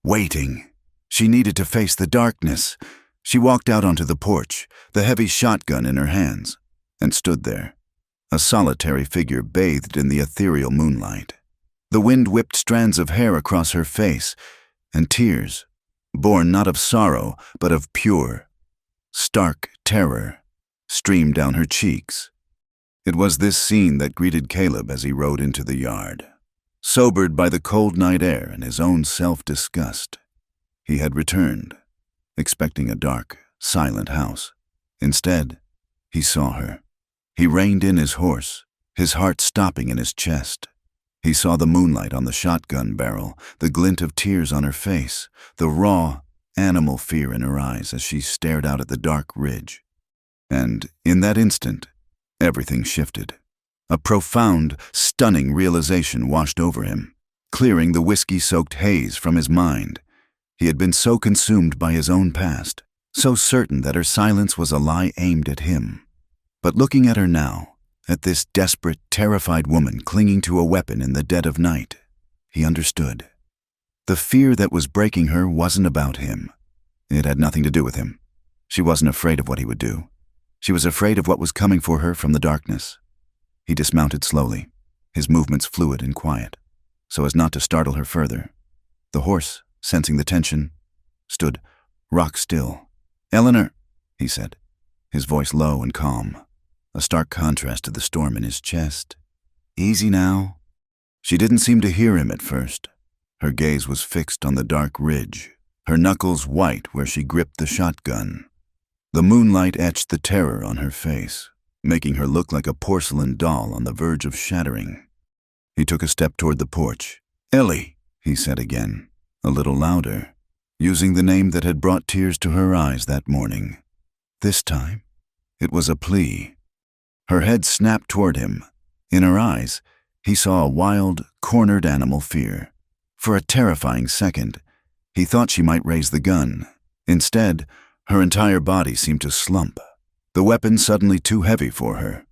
Waiting. She needed to face the darkness. She walked out onto the porch, the heavy shotgun in her hands, and stood there, a solitary figure bathed in the ethereal moonlight. The wind whipped strands of hair across her face, and tears, born not of sorrow, but of pure, stark terror, streamed down her cheeks. It was this scene that greeted Caleb as he rode into the yard. Sobered by the cold night air and his own self-disgust, he had returned, expecting a dark, silent house. Instead, he saw her. He reined in his horse, his heart stopping in his chest. He saw the moonlight on the shotgun barrel, the glint of tears on her face, the raw, animal fear in her eyes as she stared out at the dark ridge. And in that instant, everything shifted. A profound, stunning realization washed over him, clearing the whiskey-soaked haze from his mind. He had been so consumed by his own past, so certain that her silence was a lie aimed at him. But looking at her now, at this desperate, terrified woman clinging to a weapon in the dead of night, he understood. The fear that was breaking her wasn't about him. It had nothing to do with him. She wasn't afraid of what he would do. She was afraid of what was coming for her from the darkness. He dismounted slowly, his movements fluid and quiet, so as not to startle her further. The horse, sensing the tension, stood rock still. "Eleanor," he said, his voice low and calm, a stark contrast to the storm in his chest. "Easy now." She didn't seem to hear him at first. Her gaze was fixed on the dark ridge, her knuckles white where she gripped the shotgun. The moonlight etched the terror on her face, making her look like a porcelain doll on the verge of shattering. He took a step toward the porch. "Ellie," he said again, a little louder, using the name that had brought tears to her eyes that morning. This time, it was a plea. Her head snapped toward him. In her eyes, he saw a wild, cornered animal fear. For a terrifying second, he thought she might raise the gun. Instead, her entire body seemed to slump, the weapon suddenly too heavy for her.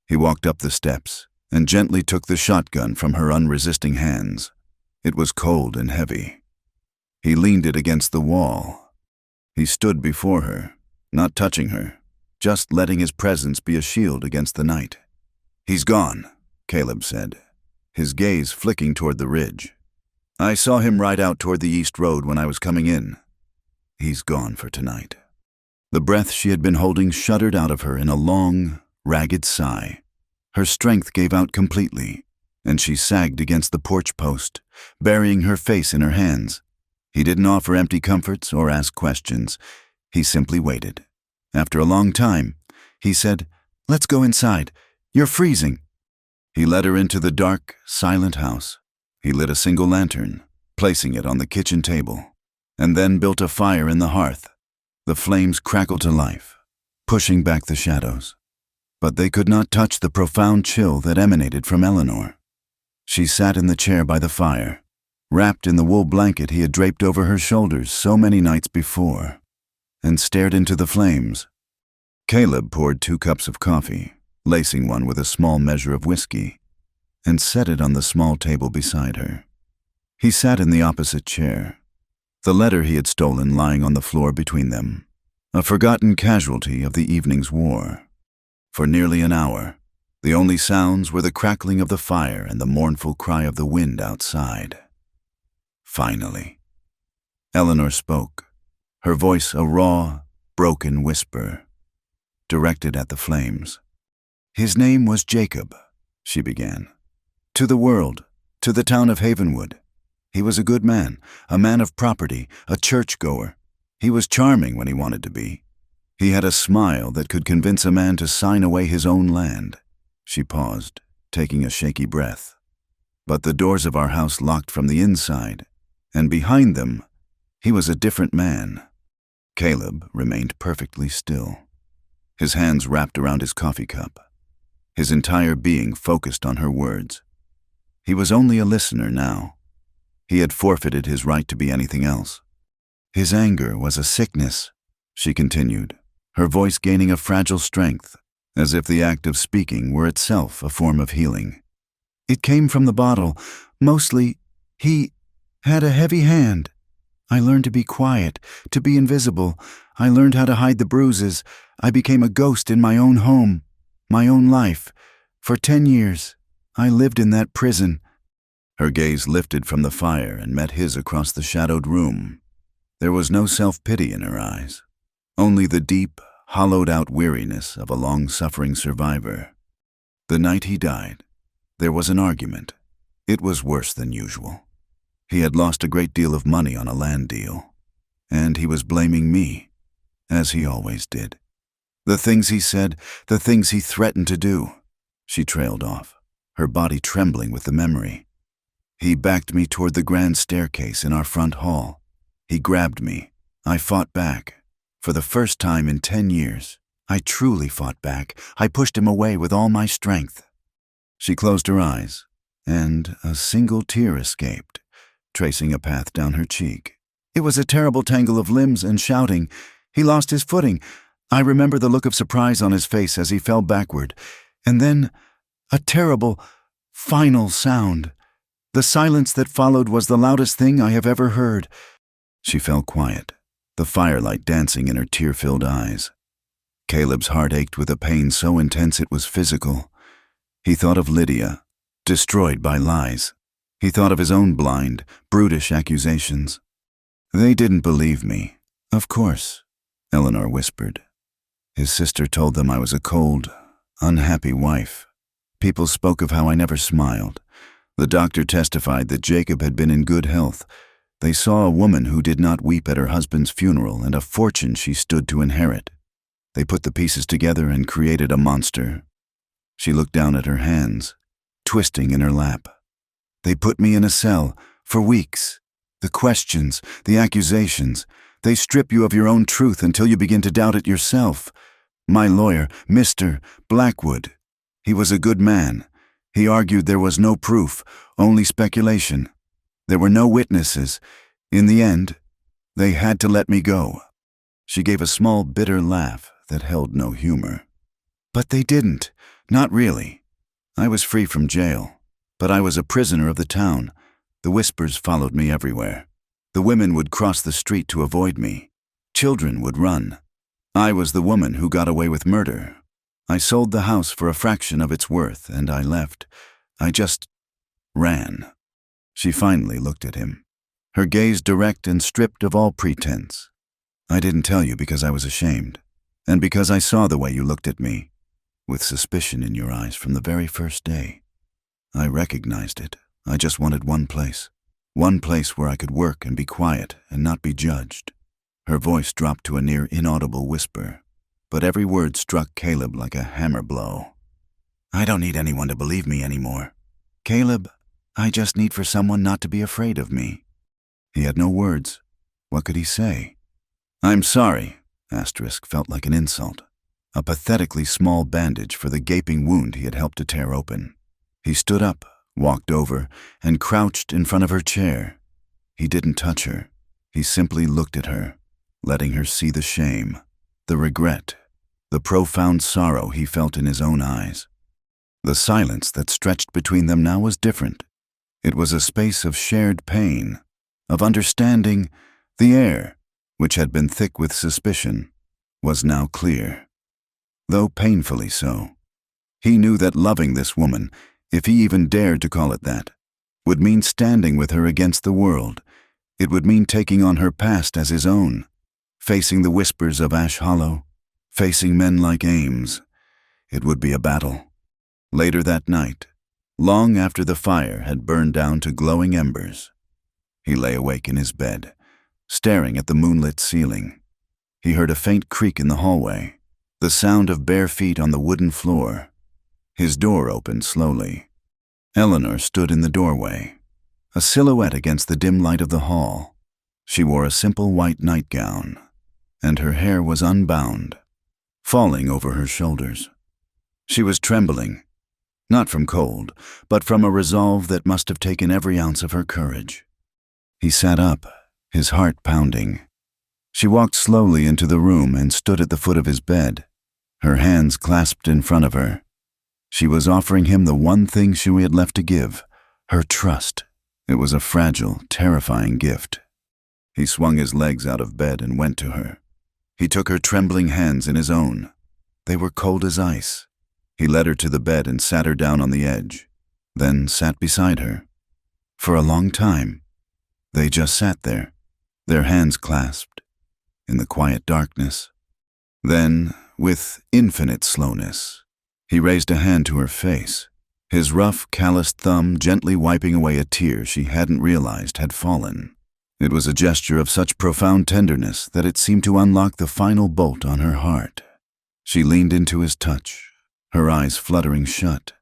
He walked up the steps and gently took the shotgun from her unresisting hands. It was cold and heavy. He leaned it against the wall. He stood before her, not touching her, just letting his presence be a shield against the night. "He's gone," Caleb said, his gaze flicking toward the ridge. "I saw him ride out toward the east road when I was coming in. He's gone for tonight." The breath she had been holding shuddered out of her in a long, ragged sigh. Her strength gave out completely, and she sagged against the porch post, burying her face in her hands. He didn't offer empty comforts or ask questions. He simply waited. After a long time, he said, "Let's go inside. You're freezing." He led her into the dark, silent house. He lit a single lantern, placing it on the kitchen table, and then built a fire in the hearth. The flames crackled to life, pushing back the shadows. But they could not touch the profound chill that emanated from Eleanor. She sat in the chair by the fire, wrapped in the wool blanket he had draped over her shoulders so many nights before, and stared into the flames. Caleb poured 2 cups of coffee, lacing one with a small measure of whiskey, and set it on the small table beside her. He sat in the opposite chair, the letter he had stolen lying on the floor between them, a forgotten casualty of the evening's war. For nearly an hour, The only sounds were the crackling of the fire and the mournful cry of the wind outside. Finally, Eleanor spoke, her voice a raw, broken whisper, directed at the flames. "His name was Jacob," she began. "To the world, to the town of Havenwood. He was a good man, a man of property, a churchgoer. He was charming when he wanted to be. He had a smile that could convince a man to sign away his own land." She paused, taking a shaky breath. "But the doors of our house locked from the inside, and behind them, he was a different man." Caleb remained perfectly still, his hands wrapped around his coffee cup, his entire being focused on her words. He was only a listener now. He had forfeited his right to be anything else. "His anger was a sickness," she continued, her voice gaining a fragile strength, as if the act of speaking were itself a form of healing. "It came from the bottle. Mostly, he had a heavy hand. I learned to be quiet, to be invisible. I learned how to hide the bruises. I became a ghost in my own home, my own life. For 10 years, I lived in that prison." Her gaze lifted from the fire and met his across the shadowed room. There was no self-pity in her eyes, only the deep, hollowed-out weariness of a long-suffering survivor. The night he died, there was an argument. It was worse than usual. He had lost a great deal of money on a land deal, and he was blaming me, as he always did. The things he said, the things he threatened to do. She trailed off, her body trembling with the memory. He backed me toward the grand staircase in our front hall. He grabbed me. I fought back. For the first time in 10 years, I truly fought back. I pushed him away with all my strength. She closed her eyes, and a single tear escaped, tracing a path down her cheek. It was a terrible tangle of limbs and shouting. He lost his footing. I remember the look of surprise on his face as he fell backward, and then a terrible, final sound. The silence that followed was the loudest thing I have ever heard. She fell quiet, the firelight dancing in her tear-filled eyes. Caleb's heart ached with a pain so intense it was physical. He thought of Lydia, destroyed by lies. He thought of his own blind, brutish accusations. "They didn't believe me." "Of course," Eleanor whispered. "His sister told them I was a cold, unhappy wife. People spoke of how I never smiled. The doctor testified that Jacob had been in good health. They saw a woman who did not weep at her husband's funeral and a fortune she stood to inherit. They put the pieces together and created a monster." She looked down at her hands, twisting in her lap. "They put me in a cell for weeks. The questions, the accusations, they strip you of your own truth until you begin to doubt it yourself. My lawyer, Mr. Blackwood, he was a good man. He argued there was no proof, only speculation. There were no witnesses. In the end, they had to let me go." She gave a small, bitter laugh that held no humor. "But they didn't. Not really. I was free from jail, but I was a prisoner of the town. The whispers followed me everywhere. The women would cross the street to avoid me. Children would run. I was the woman who got away with murder. I sold the house for a fraction of its worth, and I left. I just ran." She finally looked at him, her gaze direct and stripped of all pretense. "I didn't tell you because I was ashamed, and because I saw the way you looked at me, with suspicion in your eyes from the very first day. I recognized it. I just wanted one place where I could work and be quiet and not be judged." Her voice dropped to a near inaudible whisper, but every word struck Caleb like a hammer blow. "I don't need anyone to believe me anymore. Caleb, I just need for someone not to be afraid of me." He had no words. What could he say? "I'm sorry," asterisk felt like an insult, a pathetically small bandage for the gaping wound he had helped to tear open. He stood up, walked over, and crouched in front of her chair. He didn't touch her. He simply looked at her, letting her see the shame, the regret, the profound sorrow he felt in his own eyes. The silence that stretched between them now was different. It was a space of shared pain, of understanding. The air, which had been thick with suspicion, was now clear, though painfully so. He knew that loving this woman, if he even dared to call it that, would mean standing with her against the world. It would mean taking on her past as his own, facing the whispers of Ash Hollow, facing men like Ames. It would be a battle. Later that night, long after the fire had burned down to glowing embers, he lay awake in his bed, staring at the moonlit ceiling. He heard a faint creak in the hallway, the sound of bare feet on the wooden floor. His door opened slowly. Eleanor stood in the doorway, a silhouette against the dim light of the hall. She wore a simple white nightgown, and her hair was unbound, falling over her shoulders. She was trembling, not from cold, but from a resolve that must have taken every ounce of her courage. He sat up, his heart pounding. She walked slowly into the room and stood at the foot of his bed, her hands clasped in front of her. She was offering him the one thing she had left to give, her trust. It was a fragile, terrifying gift. He swung his legs out of bed and went to her. He took her trembling hands in his own. They were cold as ice. He led her to the bed and sat her down on the edge, then sat beside her. For a long time, they just sat there, their hands clasped, in the quiet darkness. Then, with infinite slowness, he raised a hand to her face, his rough, calloused thumb gently wiping away a tear she hadn't realized had fallen. It was a gesture of such profound tenderness that it seemed to unlock the final bolt on her heart. She leaned into his touch, her eyes fluttering shut.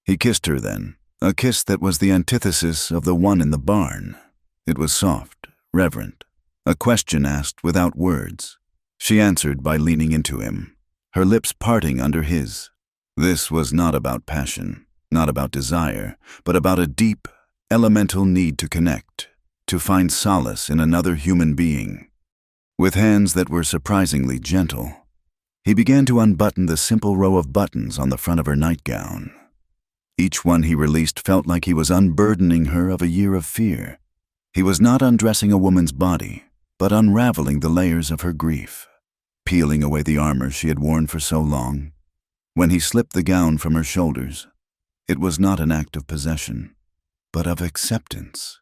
He kissed her then, a kiss that was the antithesis of the one in the barn. It was soft, reverent, a question asked without words. She answered by leaning into him, her lips parting under his. This was not about passion, not about desire, but about a deep, elemental need to connect, to find solace in another human being. With hands that were surprisingly gentle, he began to unbutton the simple row of buttons on the front of her nightgown. Each one he released felt like he was unburdening her of a year of fear. He was not undressing a woman's body, but unraveling the layers of her grief, peeling away the armor she had worn for so long. When he slipped the gown from her shoulders, it was not an act of possession, but of acceptance.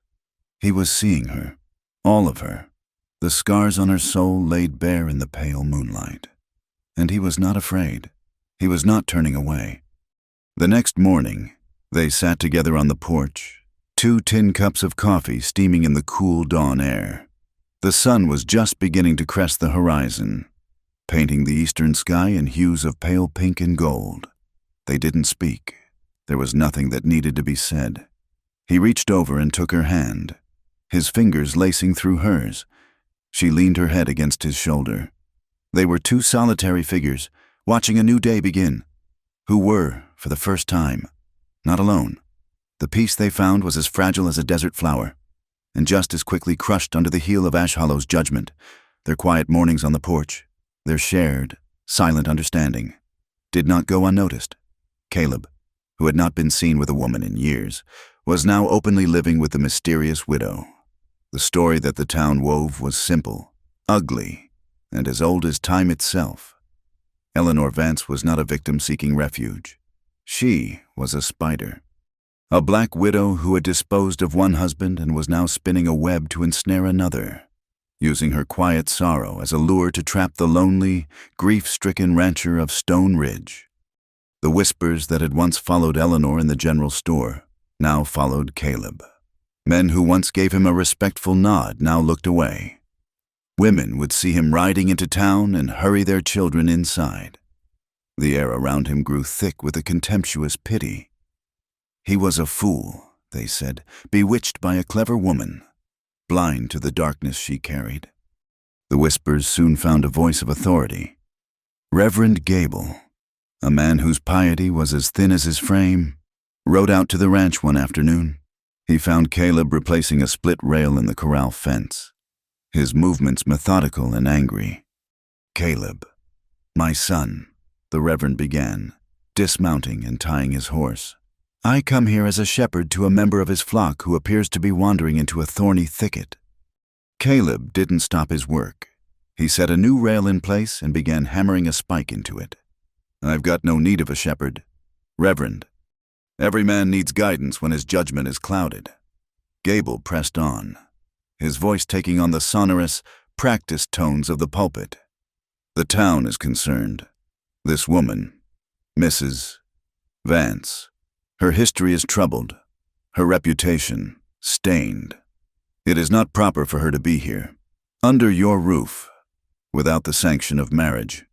He was seeing her, all of her, the scars on her soul laid bare in the pale moonlight. And he was not afraid. He was not turning away. The next morning, they sat together on the porch, 2 tin cups of coffee steaming in the cool dawn air. The sun was just beginning to crest the horizon, painting the eastern sky in hues of pale pink and gold. They didn't speak. There was nothing that needed to be said. He reached over and took her hand, his fingers lacing through hers. She leaned her head against his shoulder. They were 2 solitary figures, watching a new day begin, who were, for the first time, not alone. The peace they found was as fragile as a desert flower, and just as quickly crushed under the heel of Ash Hollow's judgment. Their quiet mornings on the porch, their shared, silent understanding, did not go unnoticed. Caleb, who had not been seen with a woman in years, was now openly living with the mysterious widow. The story that the town wove was simple, ugly, and as old as time itself. Eleanor Vance was not a victim seeking refuge. She was a spider. A black widow who had disposed of one husband and was now spinning a web to ensnare another, using her quiet sorrow as a lure to trap the lonely, grief-stricken rancher of Stone Ridge. The whispers that had once followed Eleanor in the general store now followed Caleb. Men who once gave him a respectful nod now looked away. Women would see him riding into town and hurry their children inside. The air around him grew thick with a contemptuous pity. He was a fool, they said, bewitched by a clever woman, blind to the darkness she carried. The whispers soon found a voice of authority. Reverend Gable, a man whose piety was as thin as his frame, rode out to the ranch one afternoon. He found Caleb replacing a split rail in the corral fence, his movements methodical and angry. "Caleb, my son," the Reverend began, dismounting and tying his horse. "I come here as a shepherd to a member of his flock who appears to be wandering into a thorny thicket." Caleb didn't stop his work. He set a new rail in place and began hammering a spike into it. "I've got no need of a shepherd. Reverend, every man needs guidance when his judgment is clouded. Gable pressed on, his voice taking on the sonorous, practiced tones of the pulpit. The town is concerned. This woman, Mrs. Vance, her history is troubled, her reputation stained. It is not proper for her to be here, under your roof, without the sanction of marriage.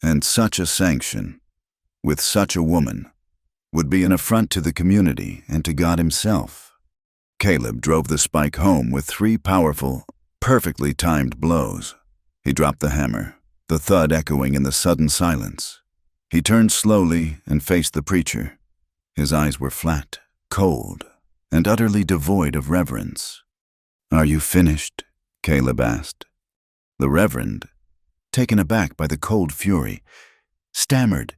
And such a sanction, with such a woman, would be an affront to the community and to God himself. Caleb drove the spike home with 3 powerful, perfectly timed blows. He dropped the hammer, the thud echoing in the sudden silence. He turned slowly and faced the preacher. His eyes were flat, cold, and utterly devoid of reverence. "Are you finished?" Caleb asked. The Reverend, taken aback by the cold fury, stammered,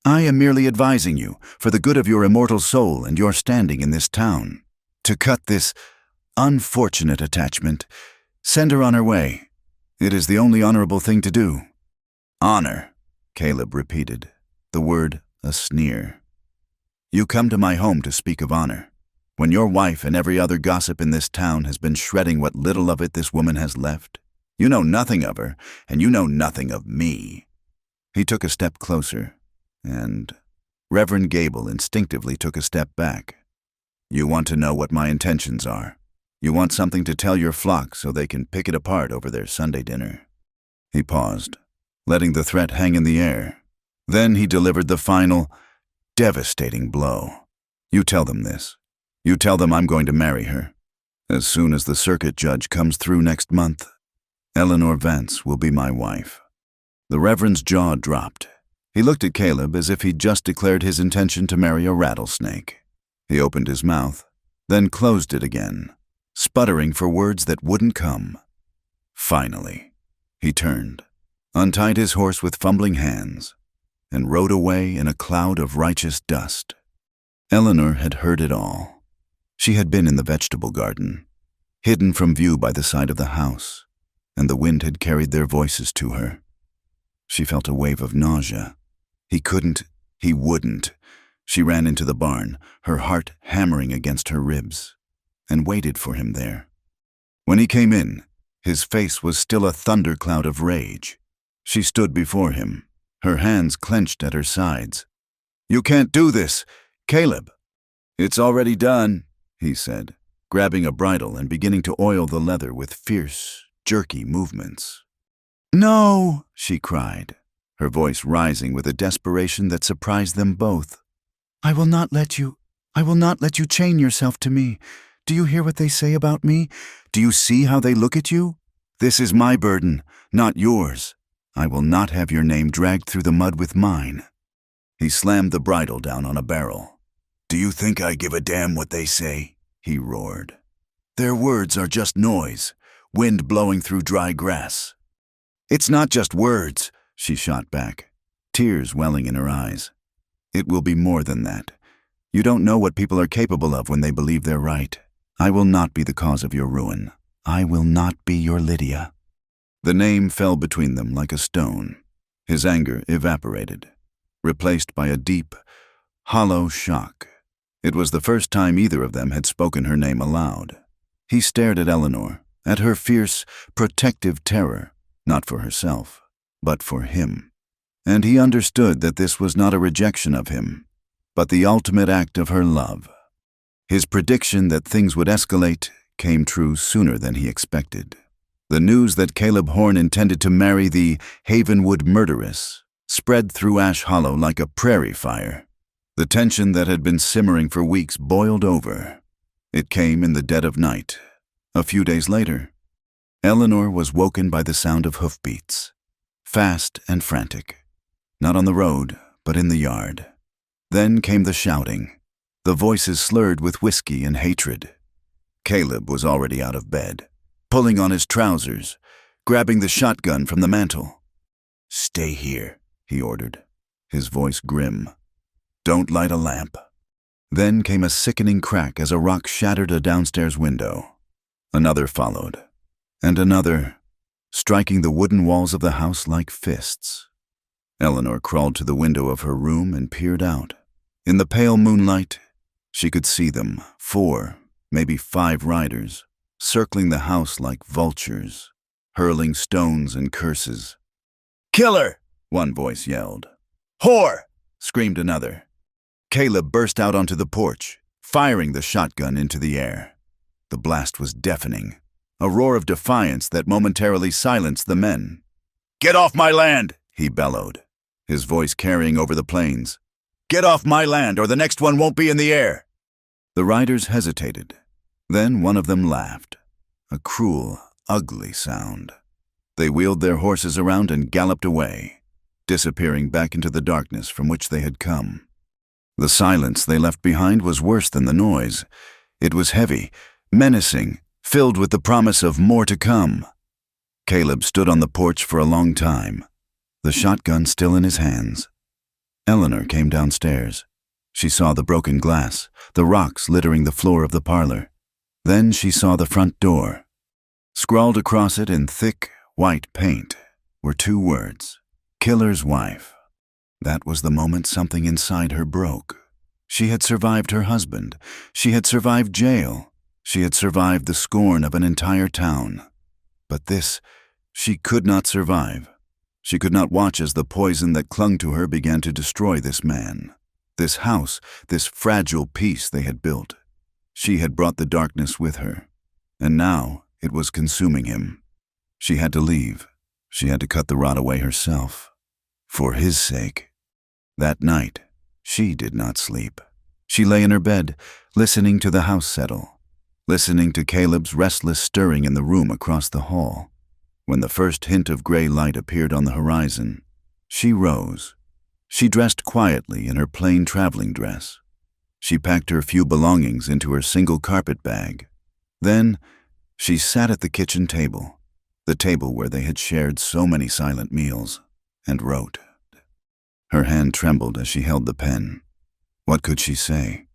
"I am merely advising you, for the good of your immortal soul and your standing in this town, to cut this unfortunate attachment. Send her on her way. It is the only honorable thing to do." "Honor," Caleb repeated, the word a sneer. "You come to my home to speak of honor, when your wife and every other gossip in this town has been shredding what little of it this woman has left. You know nothing of her, and you know nothing of me." He took a step closer, and Reverend Gable instinctively took a step back. "You want to know what my intentions are. You want something to tell your flock so they can pick it apart over their Sunday dinner." He paused, letting the threat hang in the air. Then he delivered the final, devastating blow. "You tell them this. You tell them I'm going to marry her. As soon as the circuit judge comes through next month, Eleanor Vance will be my wife." The Reverend's jaw dropped. He looked at Caleb as if he'd just declared his intention to marry a rattlesnake. He opened his mouth, then closed it again, sputtering for words that wouldn't come. Finally, he turned, untied his horse with fumbling hands, and rode away in a cloud of righteous dust. Eleanor had heard it all. She had been in the vegetable garden, hidden from view by the side of the house, and the wind had carried their voices to her. She felt a wave of nausea. He wouldn't. She ran into the barn, her heart hammering against her ribs, and waited for him there. When he came in, his face was still a thundercloud of rage. She stood before him, her hands clenched at her sides. "You can't do this, Caleb." "It's already done," he said, grabbing a bridle and beginning to oil the leather with fierce, jerky movements. "No," she cried, her voice rising with a desperation that surprised them both. I will not let you chain yourself to me. Do you hear what they say about me? Do you see how they look at you? This is my burden, not yours. I will not have your name dragged through the mud with mine." He slammed the bridle down on a barrel. "Do you think I give a damn what they say?" he roared. "Their words are just noise, wind blowing through dry grass." "It's not just words," she shot back, tears welling in her eyes. "It will be more than that. You don't know what people are capable of when they believe they're right. I will not be the cause of your ruin. I will not be your Lydia." The name fell between them like a stone. His anger evaporated, replaced by a deep, hollow shock. It was the first time either of them had spoken her name aloud. He stared at Eleanor, at her fierce, protective terror, not for herself, but for him. And he understood that this was not a rejection of him, but the ultimate act of her love. His prediction that things would escalate came true sooner than he expected. The news that Caleb Horn intended to marry the Havenwood murderess spread through Ash Hollow like a prairie fire. The tension that had been simmering for weeks boiled over. It came in the dead of night. A few days later, Eleanor was woken by the sound of hoofbeats, fast and frantic. Not on the road, but in the yard. Then came the shouting, the voices slurred with whiskey and hatred. Caleb was already out of bed, pulling on his trousers, grabbing the shotgun from the mantel. "Stay here," he ordered, his voice grim. "Don't light a lamp." Then came a sickening crack as a rock shattered a downstairs window. Another followed, and another, striking the wooden walls of the house like fists. Eleanor crawled to the window of her room and peered out. In the pale moonlight, she could see them, 4, maybe 5 riders, circling the house like vultures, hurling stones and curses. "Killer!" one voice yelled. "Whore!" screamed another. Caleb burst out onto the porch, firing the shotgun into the air. The blast was deafening, a roar of defiance that momentarily silenced the men. "Get off my land!" he bellowed, his voice carrying over the plains. "Get off my land, or the next one won't be in the air!" The riders hesitated. Then one of them laughed, a cruel, ugly sound. They wheeled their horses around and galloped away, disappearing back into the darkness from which they had come. The silence they left behind was worse than the noise. It was heavy, menacing, filled with the promise of more to come. Caleb stood on the porch for a long time, the shotgun still in his hands. Eleanor came downstairs. She saw the broken glass, the rocks littering the floor of the parlor. Then she saw the front door. Scrawled across it in thick, white paint were 2 words, "Killer's wife." That was the moment something inside her broke. She had survived her husband. She had survived jail. She had survived the scorn of an entire town. But this, she could not survive. She could not watch as the poison that clung to her began to destroy this man, this house, this fragile peace they had built. She had brought the darkness with her, and now it was consuming him. She had to leave. She had to cut the rot away herself. For his sake. That night, she did not sleep. She lay in her bed, listening to the house settle, listening to Caleb's restless stirring in the room across the hall. When the first hint of gray light appeared on the horizon, she rose. She dressed quietly in her plain traveling dress. She packed her few belongings into her single carpet bag. Then, she sat at the kitchen table, the table where they had shared so many silent meals, and wrote. Her hand trembled as she held the pen. What could she say?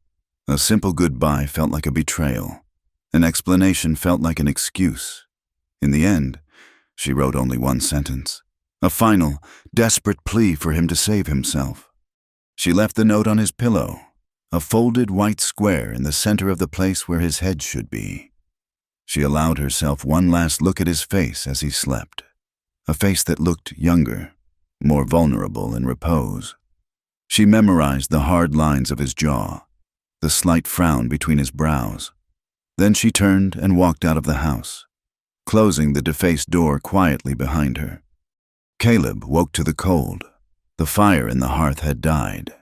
A simple goodbye felt like a betrayal. An explanation felt like an excuse. In the end, she wrote only 1 sentence, a final, desperate plea for him to save himself. She left the note on his pillow, a folded white square in the center of the place where his head should be. She allowed herself one last look at his face as he slept, a face that looked younger, more vulnerable in repose. She memorized the hard lines of his jaw, the slight frown between his brows. Then she turned and walked out of the house, closing the defaced door quietly behind her. Caleb woke to the cold. The fire in the hearth had died,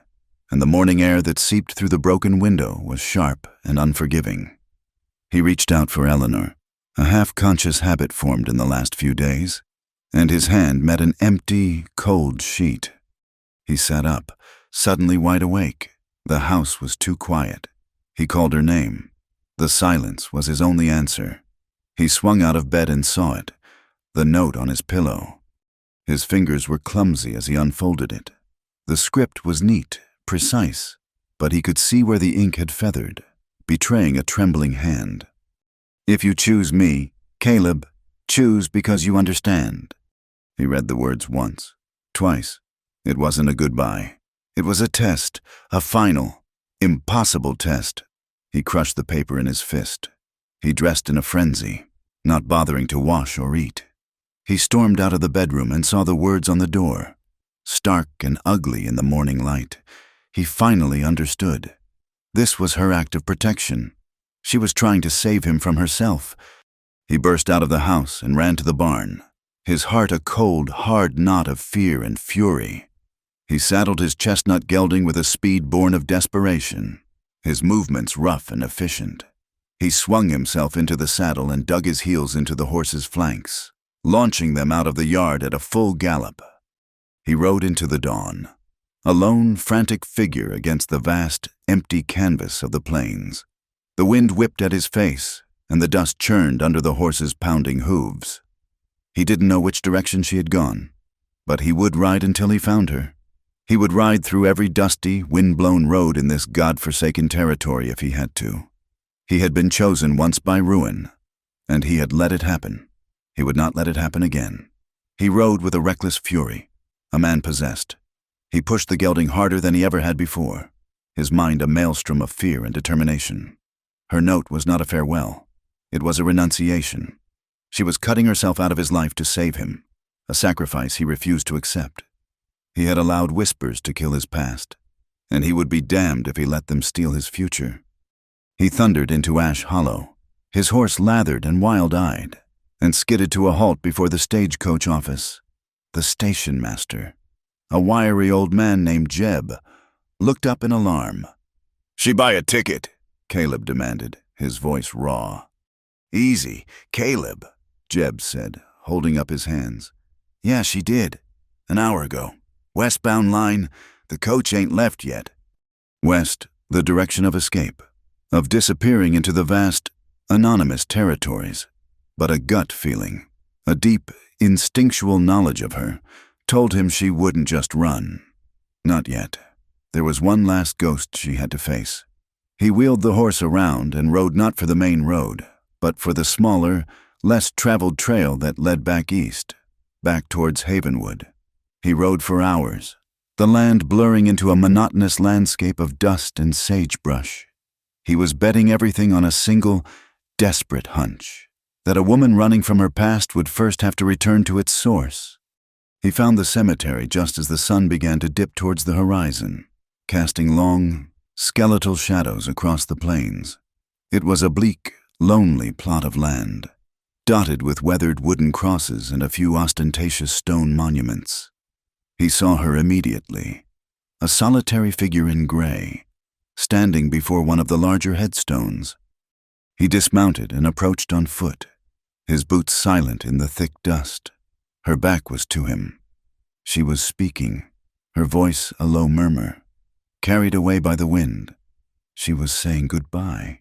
and the morning air that seeped through the broken window was sharp and unforgiving. He reached out for Eleanor. A half-conscious habit formed in the last few days, and his hand met an empty, cold sheet. He sat up, suddenly wide awake. The house was too quiet. He called her name. The silence was his only answer. He swung out of bed and saw it, the note on his pillow. His fingers were clumsy as he unfolded it. The script was neat, precise, but he could see where the ink had feathered, betraying a trembling hand. "If you choose me, Caleb, choose because you understand." He read the words once, twice. It wasn't a goodbye. It was a test, a final, impossible test. He crushed the paper in his fist. He dressed in a frenzy, not bothering to wash or eat. He stormed out of the bedroom and saw the words on the door. Stark and ugly in the morning light, he finally understood. This was her act of protection. She was trying to save him from herself. He burst out of the house and ran to the barn, his heart a cold, hard knot of fear and fury. He saddled his chestnut gelding with a speed born of desperation, his movements rough and efficient. He swung himself into the saddle and dug his heels into the horse's flanks, launching them out of the yard at a full gallop. He rode into the dawn, a lone, frantic figure against the vast, empty canvas of the plains. The wind whipped at his face, and the dust churned under the horse's pounding hooves. He didn't know which direction she had gone, but he would ride until he found her. He would ride through every dusty, wind-blown road in this God-forsaken territory if he had to. He had been chosen once by ruin, and he had let it happen. He would not let it happen again. He rode with a reckless fury, a man possessed. He pushed the gelding harder than he ever had before. his mind a maelstrom of fear and determination. Her note was not a farewell. It was a renunciation. She was cutting herself out of his life to save him, a sacrifice he refused to accept. He had allowed whispers to kill his past, and he would be damned if he let them steal his future. He thundered into Ash Hollow, his horse lathered and wild-eyed, and skidded to a halt before the stagecoach office. The station master, a wiry old man named Jeb, looked up in alarm. "She buy a ticket?" Caleb demanded, his voice raw. "Easy, Caleb," Jeb said, holding up his hands. "Yeah, she did. An hour ago. Westbound line, the coach ain't left yet." West, the direction of escape, of disappearing into the vast, anonymous territories. But a gut feeling, a deep, instinctual knowledge of her, told him she wouldn't just run. Not yet. There was one last ghost she had to face. He wheeled the horse around and rode not for the main road, but for the smaller, less traveled trail that led back east, back towards Havenwood. He rode for hours, the land blurring into a monotonous landscape of dust and sagebrush. He was betting everything on a single, desperate hunch, that a woman running from her past would first have to return to its source. He found the cemetery just as the sun began to dip towards the horizon, casting long, skeletal shadows across the plains. It was a bleak, lonely plot of land, dotted with weathered wooden crosses and a few ostentatious stone monuments. He saw her immediately, a solitary figure in gray, standing before one of the larger headstones. He dismounted and approached on foot, his boots silent in the thick dust. Her back was to him. She was speaking, her voice a low murmur, carried away by the wind. She was saying goodbye.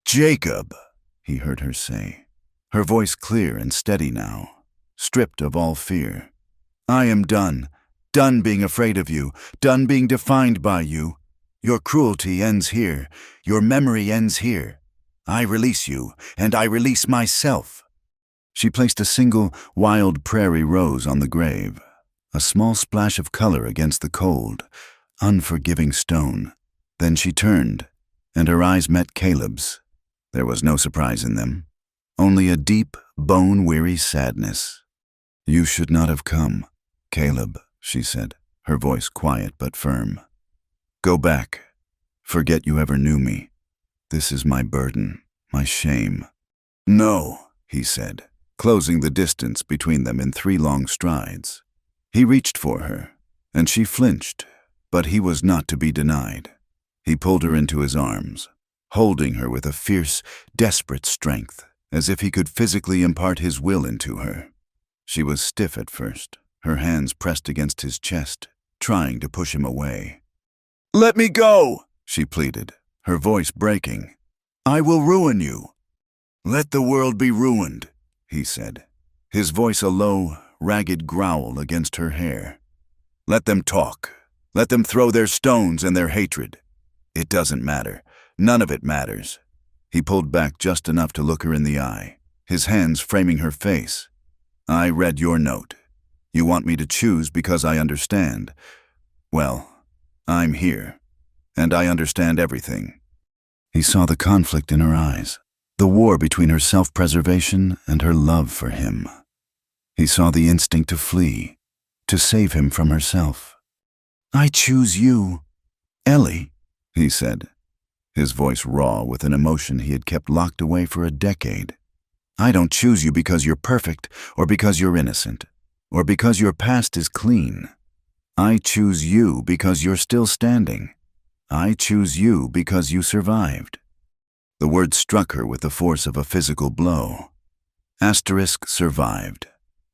"Jacob," he heard her say, her voice clear and steady now, stripped of all fear. "I am done being afraid of you, done being defined by you. Your cruelty ends here, your memory ends here. I release you, and I release myself." She placed a single wild prairie rose on the grave, a small splash of color against the cold, unforgiving stone. Then she turned, and her eyes met Caleb's. There was no surprise in them, only a deep, bone-weary sadness. "You should not have come, Caleb," she said, her voice quiet but firm. "Go back. Forget you ever knew me. This is my burden, my shame." "No," he said, closing the distance between them in 3 long strides. He reached for her, and she flinched, but he was not to be denied. He pulled her into his arms, holding her with a fierce, desperate strength, as if he could physically impart his will into her. She was stiff at first, her hands pressed against his chest, trying to push him away. "Let me go," she pleaded, her voice breaking. "I will ruin you." "Let the world be ruined," he said, his voice a low, ragged growl against her hair. "Let them talk. Let them throw their stones and their hatred. It doesn't matter. None of it matters." He pulled back just enough to look her in the eye, his hands framing her face. "I read your note. You want me to choose because I understand. Well, I'm here, and I understand everything." He saw the conflict in her eyes, the war between her self-preservation and her love for him. He saw the instinct to flee, to save him from herself. "I choose you, Ellie," he said, his voice raw with an emotion he had kept locked away for a decade. "I don't choose you because you're perfect, or because you're innocent, or because your past is clean. I choose you because you're still standing. I choose you because you survived." The word struck her with the force of a physical blow. Asterisk survived.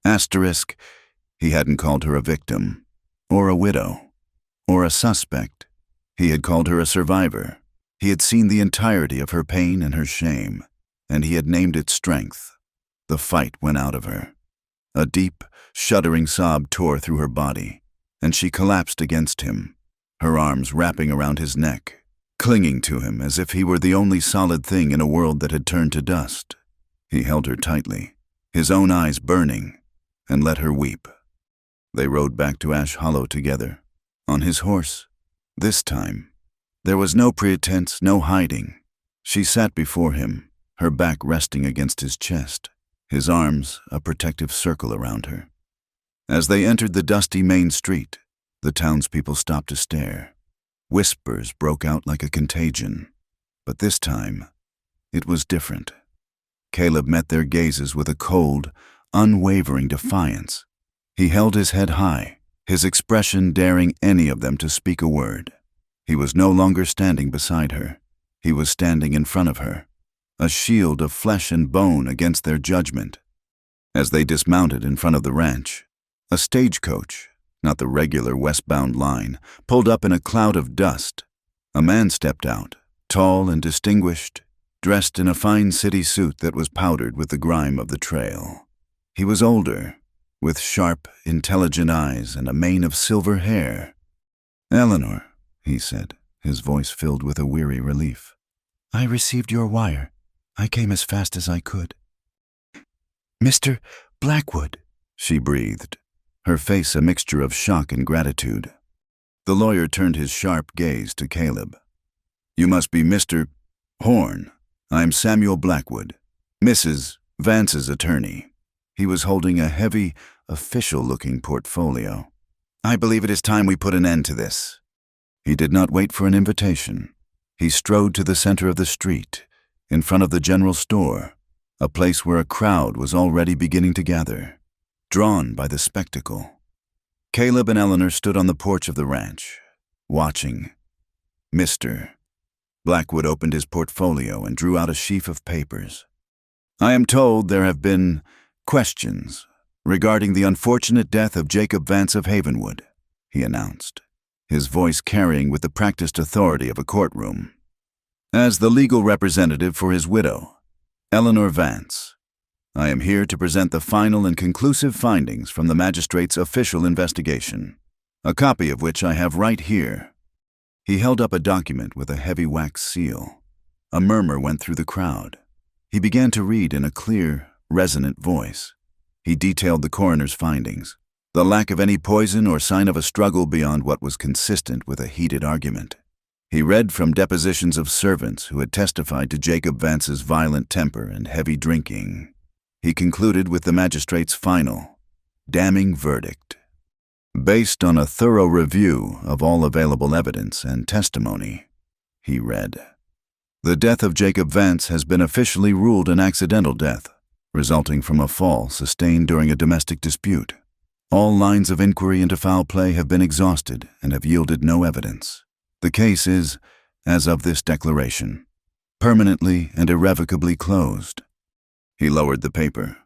Asterisk, he hadn't called her a victim, or a widow, or a suspect. He had called her a survivor. He had seen the entirety of her pain and her shame, and he had named it strength. The fight went out of her. A deep, shuddering sob tore through her body, and she collapsed against him, her arms wrapping around his neck, clinging to him as if he were the only solid thing in a world that had turned to dust. He held her tightly, his own eyes burning, and let her weep. They rode back to Ash Hollow together, on his horse, this time There was no pretense, no hiding. She sat before him, her back resting against his chest, his arms a protective circle around her. As they entered the dusty main street, the townspeople stopped to stare. Whispers broke out like a contagion, but this time, it was different. Caleb met their gazes with a cold, unwavering defiance. He held his head high, his expression daring any of them to speak a word. He was no longer standing beside her. He was standing in front of her, a shield of flesh and bone against their judgment. As they dismounted in front of the ranch, a stagecoach, not the regular westbound line, pulled up in a cloud of dust. A man stepped out, tall and distinguished, dressed in a fine city suit that was powdered with the grime of the trail. He was older, with sharp, intelligent eyes and a mane of silver hair. "Eleanor," he said, his voice filled with a weary relief. "I received your wire. I came as fast as I could." "Mr. Blackwood," she breathed, her face a mixture of shock and gratitude. The lawyer turned his sharp gaze to Caleb. "You must be Mr. Horn. I'm Samuel Blackwood, Mrs. Vance's attorney." He was holding a heavy, official-looking portfolio. "I believe it is time we put an end to this." He did not wait for an invitation. He strode to the center of the street, in front of the general store, a place where a crowd was already beginning to gather, drawn by the spectacle. Caleb and Eleanor stood on the porch of the ranch, watching. Mr. Blackwood opened his portfolio and drew out a sheaf of papers. "I am told there have been questions regarding the unfortunate death of Jacob Vance of Havenwood," he announced, his voice carrying with the practiced authority of a courtroom. "As the legal representative for his widow, Eleanor Vance, I am here to present the final and conclusive findings from the magistrate's official investigation, a copy of which I have right here." He held up a document with a heavy wax seal. A murmur went through the crowd. He began to read in a clear, resonant voice. He detailed the coroner's findings, the lack of any poison or sign of a struggle beyond what was consistent with a heated argument. He read from depositions of servants who had testified to Jacob Vance's violent temper and heavy drinking. He concluded with the magistrate's final, damning verdict. "Based on a thorough review of all available evidence and testimony," he read, "the death of Jacob Vance has been officially ruled an accidental death, resulting from a fall sustained during a domestic dispute. All lines of inquiry into foul play have been exhausted and have yielded no evidence. The case is, as of this declaration, permanently and irrevocably closed." He lowered the paper.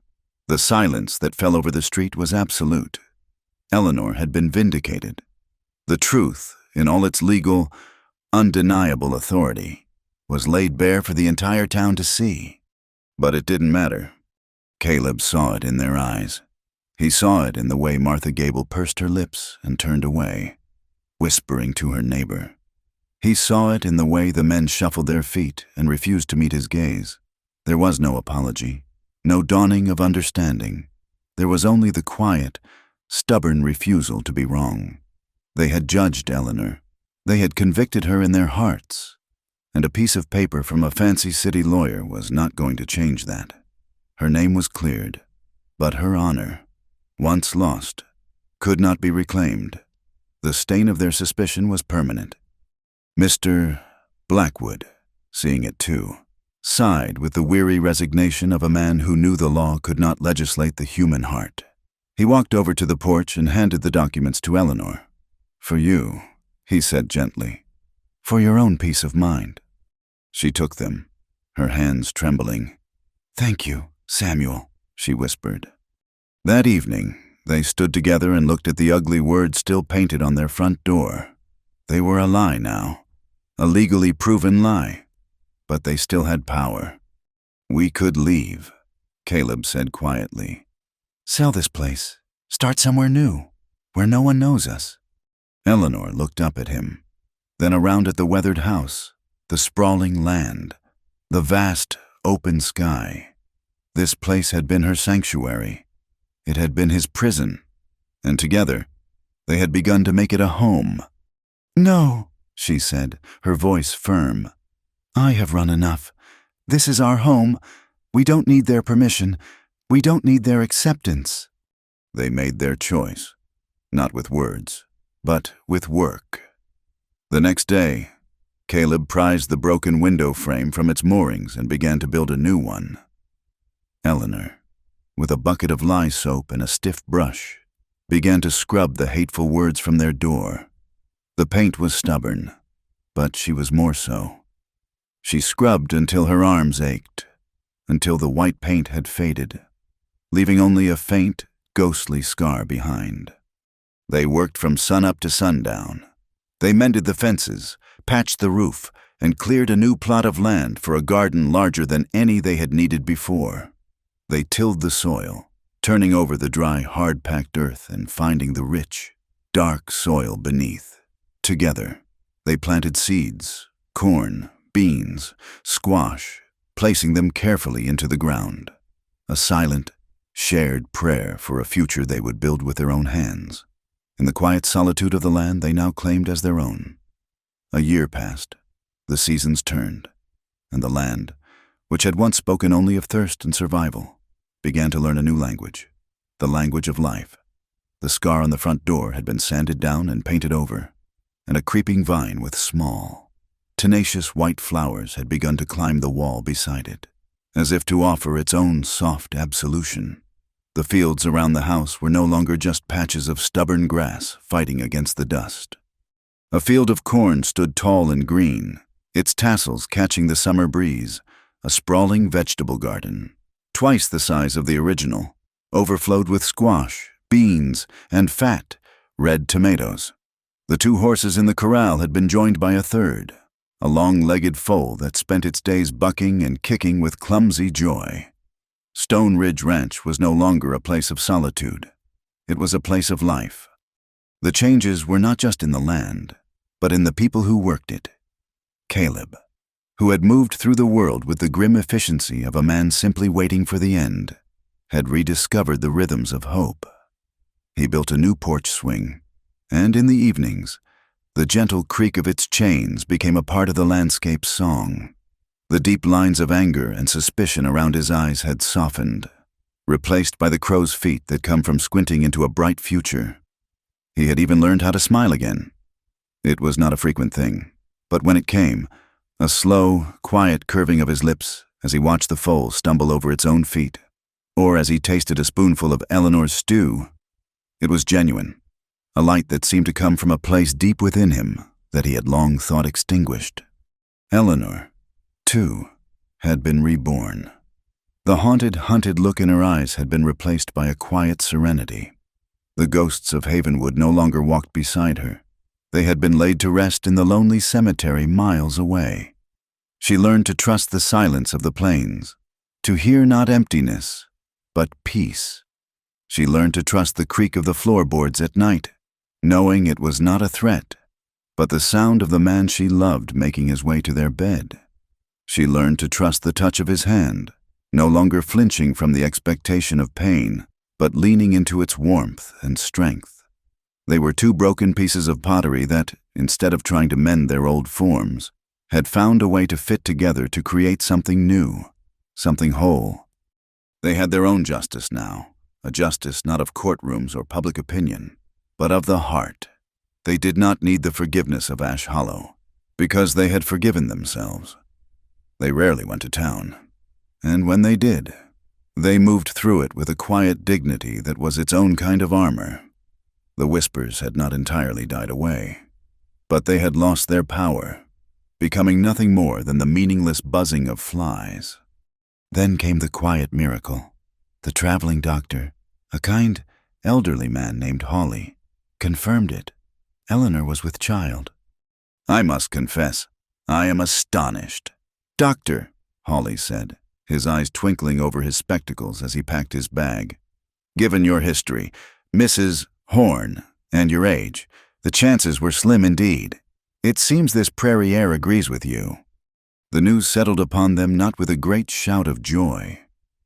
The silence that fell over the street was absolute. Eleanor had been vindicated. The truth, in all its legal, undeniable authority, was laid bare for the entire town to see. But it didn't matter. Caleb saw it in their eyes. He saw it in the way Martha Gable pursed her lips and turned away, whispering to her neighbor. He saw it in the way the men shuffled their feet and refused to meet his gaze. There was no apology, no dawning of understanding. There was only the quiet, stubborn refusal to be wrong. They had judged Eleanor. They had convicted her in their hearts. And a piece of paper from a fancy city lawyer was not going to change that. Her name was cleared, but her honor, once lost, could not be reclaimed. The stain of their suspicion was permanent. Mr. Blackwood, seeing it too, sighed with the weary resignation of a man who knew the law could not legislate the human heart. He walked over to the porch and handed the documents to Eleanor. "For you," he said gently, "for your own peace of mind." She took them, her hands trembling. "Thank you, Samuel," she whispered. That evening, they stood together and looked at the ugly words still painted on their front door. They were a lie now, a legally proven lie, but they still had power. "We could leave," Caleb said quietly. "Sell this place. Start somewhere new, where no one knows us." Eleanor looked up at him, then around at the weathered house, the sprawling land, the vast, open sky. This place had been her sanctuary. It had been his prison, and together, they had begun to make it a home. "No," she said, her voice firm. "I have run enough. This is our home. We don't need their permission. We don't need their acceptance." They made their choice, not with words, but with work. The next day, Caleb prized the broken window frame from its moorings and began to build a new one. Eleanor, with a bucket of lye soap and a stiff brush, began to scrub the hateful words from their door. The paint was stubborn, but she was more so. She scrubbed until her arms ached, until the white paint had faded, leaving only a faint, ghostly scar behind. They worked from sunup to sundown. They mended the fences, patched the roof, and cleared a new plot of land for a garden larger than any they had needed before. They tilled the soil, turning over the dry, hard-packed earth and finding the rich, dark soil beneath. Together, they planted seeds, corn, beans, squash, placing them carefully into the ground. A silent, shared prayer for a future they would build with their own hands. In the quiet solitude of the land they now claimed as their own. A year passed, the seasons turned, and the land, which had once spoken only of thirst and survival, began to learn a new language, the language of life. The scar on the front door had been sanded down and painted over, and a creeping vine with small, tenacious white flowers had begun to climb the wall beside it, as if to offer its own soft absolution. The fields around the house were no longer just patches of stubborn grass fighting against the dust. A field of corn stood tall and green, its tassels catching the summer breeze, a sprawling vegetable garden, twice the size of the original, overflowed with squash, beans, and fat, red tomatoes. The 2 horses in the corral had been joined by a third, a long-legged foal that spent its days bucking and kicking with clumsy joy. Stone Ridge Ranch was no longer a place of solitude. It was a place of life. The changes were not just in the land, but in the people who worked it. Caleb, who had moved through the world with the grim efficiency of a man simply waiting for the end, had rediscovered the rhythms of hope. He built a new porch swing, and in the evenings, the gentle creak of its chains became a part of the landscape's song. The deep lines of anger and suspicion around his eyes had softened, replaced by the crow's feet that come from squinting into a bright future. He had even learned how to smile again. It was not a frequent thing, but when it came, a slow, quiet curving of his lips as he watched the foal stumble over its own feet, or as he tasted a spoonful of Eleanor's stew, it was genuine, a light that seemed to come from a place deep within him that he had long thought extinguished. Eleanor, too, had been reborn. The haunted, hunted look in her eyes had been replaced by a quiet serenity. The ghosts of Havenwood no longer walked beside her. They had been laid to rest in the lonely cemetery miles away. She learned to trust the silence of the plains, to hear not emptiness, but peace. She learned to trust the creak of the floorboards at night, knowing it was not a threat, but the sound of the man she loved making his way to their bed. She learned to trust the touch of his hand, no longer flinching from the expectation of pain, but leaning into its warmth and strength. They were 2 broken pieces of pottery that, instead of trying to mend their old forms, had found a way to fit together to create something new, something whole. They had their own justice now, a justice not of courtrooms or public opinion, but of the heart. They did not need the forgiveness of Ash Hollow, because they had forgiven themselves. They rarely went to town, and when they did, they moved through it with a quiet dignity that was its own kind of armor. The whispers had not entirely died away, but they had lost their power, becoming nothing more than the meaningless buzzing of flies. Then came the quiet miracle. The traveling doctor, a kind, elderly man named Hawley, confirmed it. Eleanor was with child. "I must confess, I am astonished." "Doctor," Hawley said, his eyes twinkling over his spectacles as he packed his bag, "given your history, Mrs. Horn, and your age, the chances were slim indeed. It seems this prairie air agrees with you." The news settled upon them not with a great shout of joy,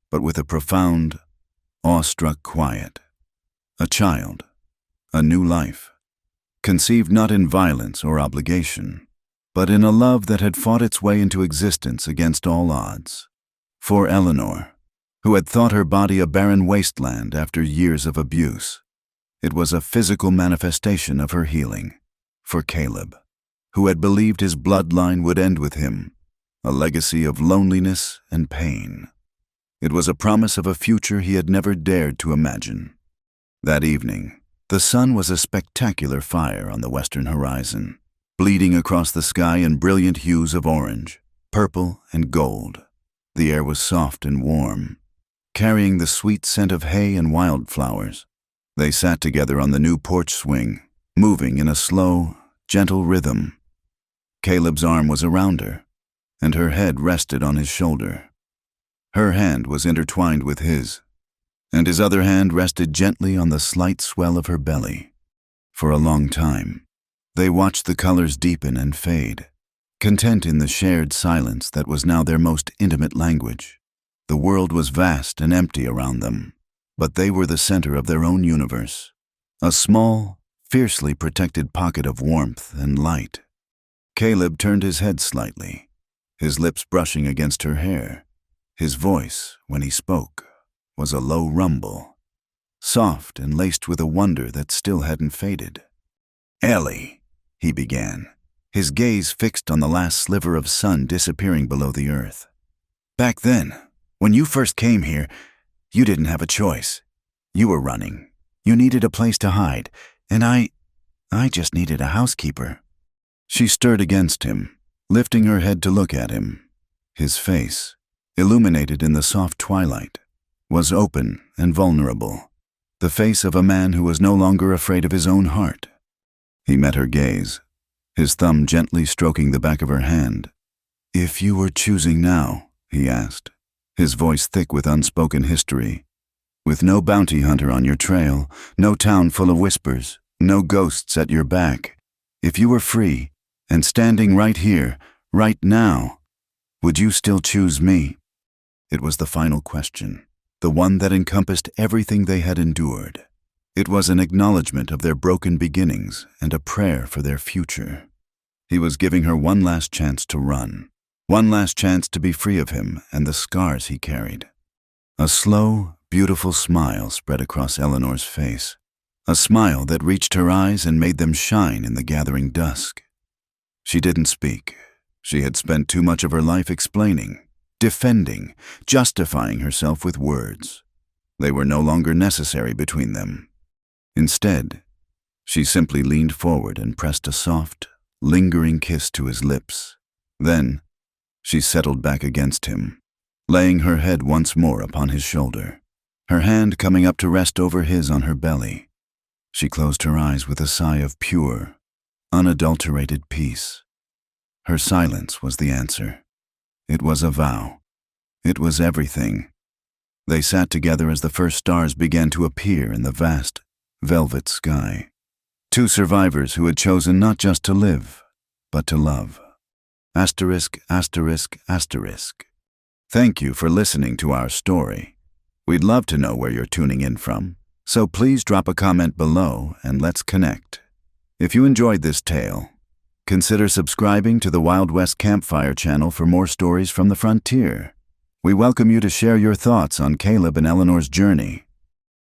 but with a profound, awestruck quiet. A child, a new life. conceived not in violence or obligation, but in a love that had fought its way into existence against all odds. For Eleanor, who had thought her body a barren wasteland after years of abuse, it was a physical manifestation of her healing. For Caleb, who had believed his bloodline would end with him, a legacy of loneliness and pain. It was a promise of a future he had never dared to imagine. That evening, the sun was a spectacular fire on the western horizon, bleeding across the sky in brilliant hues of orange, purple, and gold. The air was soft and warm, carrying the sweet scent of hay and wildflowers. They sat together on the new porch swing, moving in a slow, gentle rhythm. Caleb's arm was around her, and her head rested on his shoulder. Her hand was intertwined with his, and his other hand rested gently on the slight swell of her belly. For a long time, they watched the colors deepen and fade, content in the shared silence that was now their most intimate language. The world was vast and empty around them, but they were the center of their own universe, a small, fiercely protected pocket of warmth and light. Caleb turned his head slightly, his lips brushing against her hair. His voice, when he spoke, was a low rumble, soft and laced with a wonder that still hadn't faded. "Ellie," he began, his gaze fixed on the last sliver of sun disappearing below the earth. "Back then, when you first came here, you didn't have a choice. You were running. You needed a place to hide, and I just needed a housekeeper." She stirred against him, lifting her head to look at him. His face, illuminated in the soft twilight, was open and vulnerable, the face of a man who was no longer afraid of his own heart. He met her gaze, his thumb gently stroking the back of her hand. "If you were choosing now," he asked, his voice thick with unspoken history, "with no bounty hunter on your trail, no town full of whispers, no ghosts at your back, if you were free and standing right here, right now, would you still choose me?" It was the final question, the one that encompassed everything they had endured. It was an acknowledgement of their broken beginnings and a prayer for their future. He was giving her one last chance to run, one last chance to be free of him and the scars he carried. A slow, beautiful smile spread across Eleanor's face, a smile that reached her eyes and made them shine in the gathering dusk. She didn't speak. She had spent too much of her life explaining, defending, justifying herself with words. They were no longer necessary between them. Instead, she simply leaned forward and pressed a soft, lingering kiss to his lips. Then, she settled back against him, laying her head once more upon his shoulder, her hand coming up to rest over his on her belly. She closed her eyes with a sigh of pure, unadulterated peace. Her silence was the answer. It was a vow. It was everything. They sat together as the first stars began to appear in the vast, velvet sky. Two survivors who had chosen not just to live, but to love. Asterisk, asterisk, asterisk. Thank you for listening to our story. We'd love to know where you're tuning in from, so please drop a comment below and let's connect. If you enjoyed this tale, consider subscribing to the Wild West Campfire channel for more stories from the frontier. We welcome you to share your thoughts on Caleb and Eleanor's journey.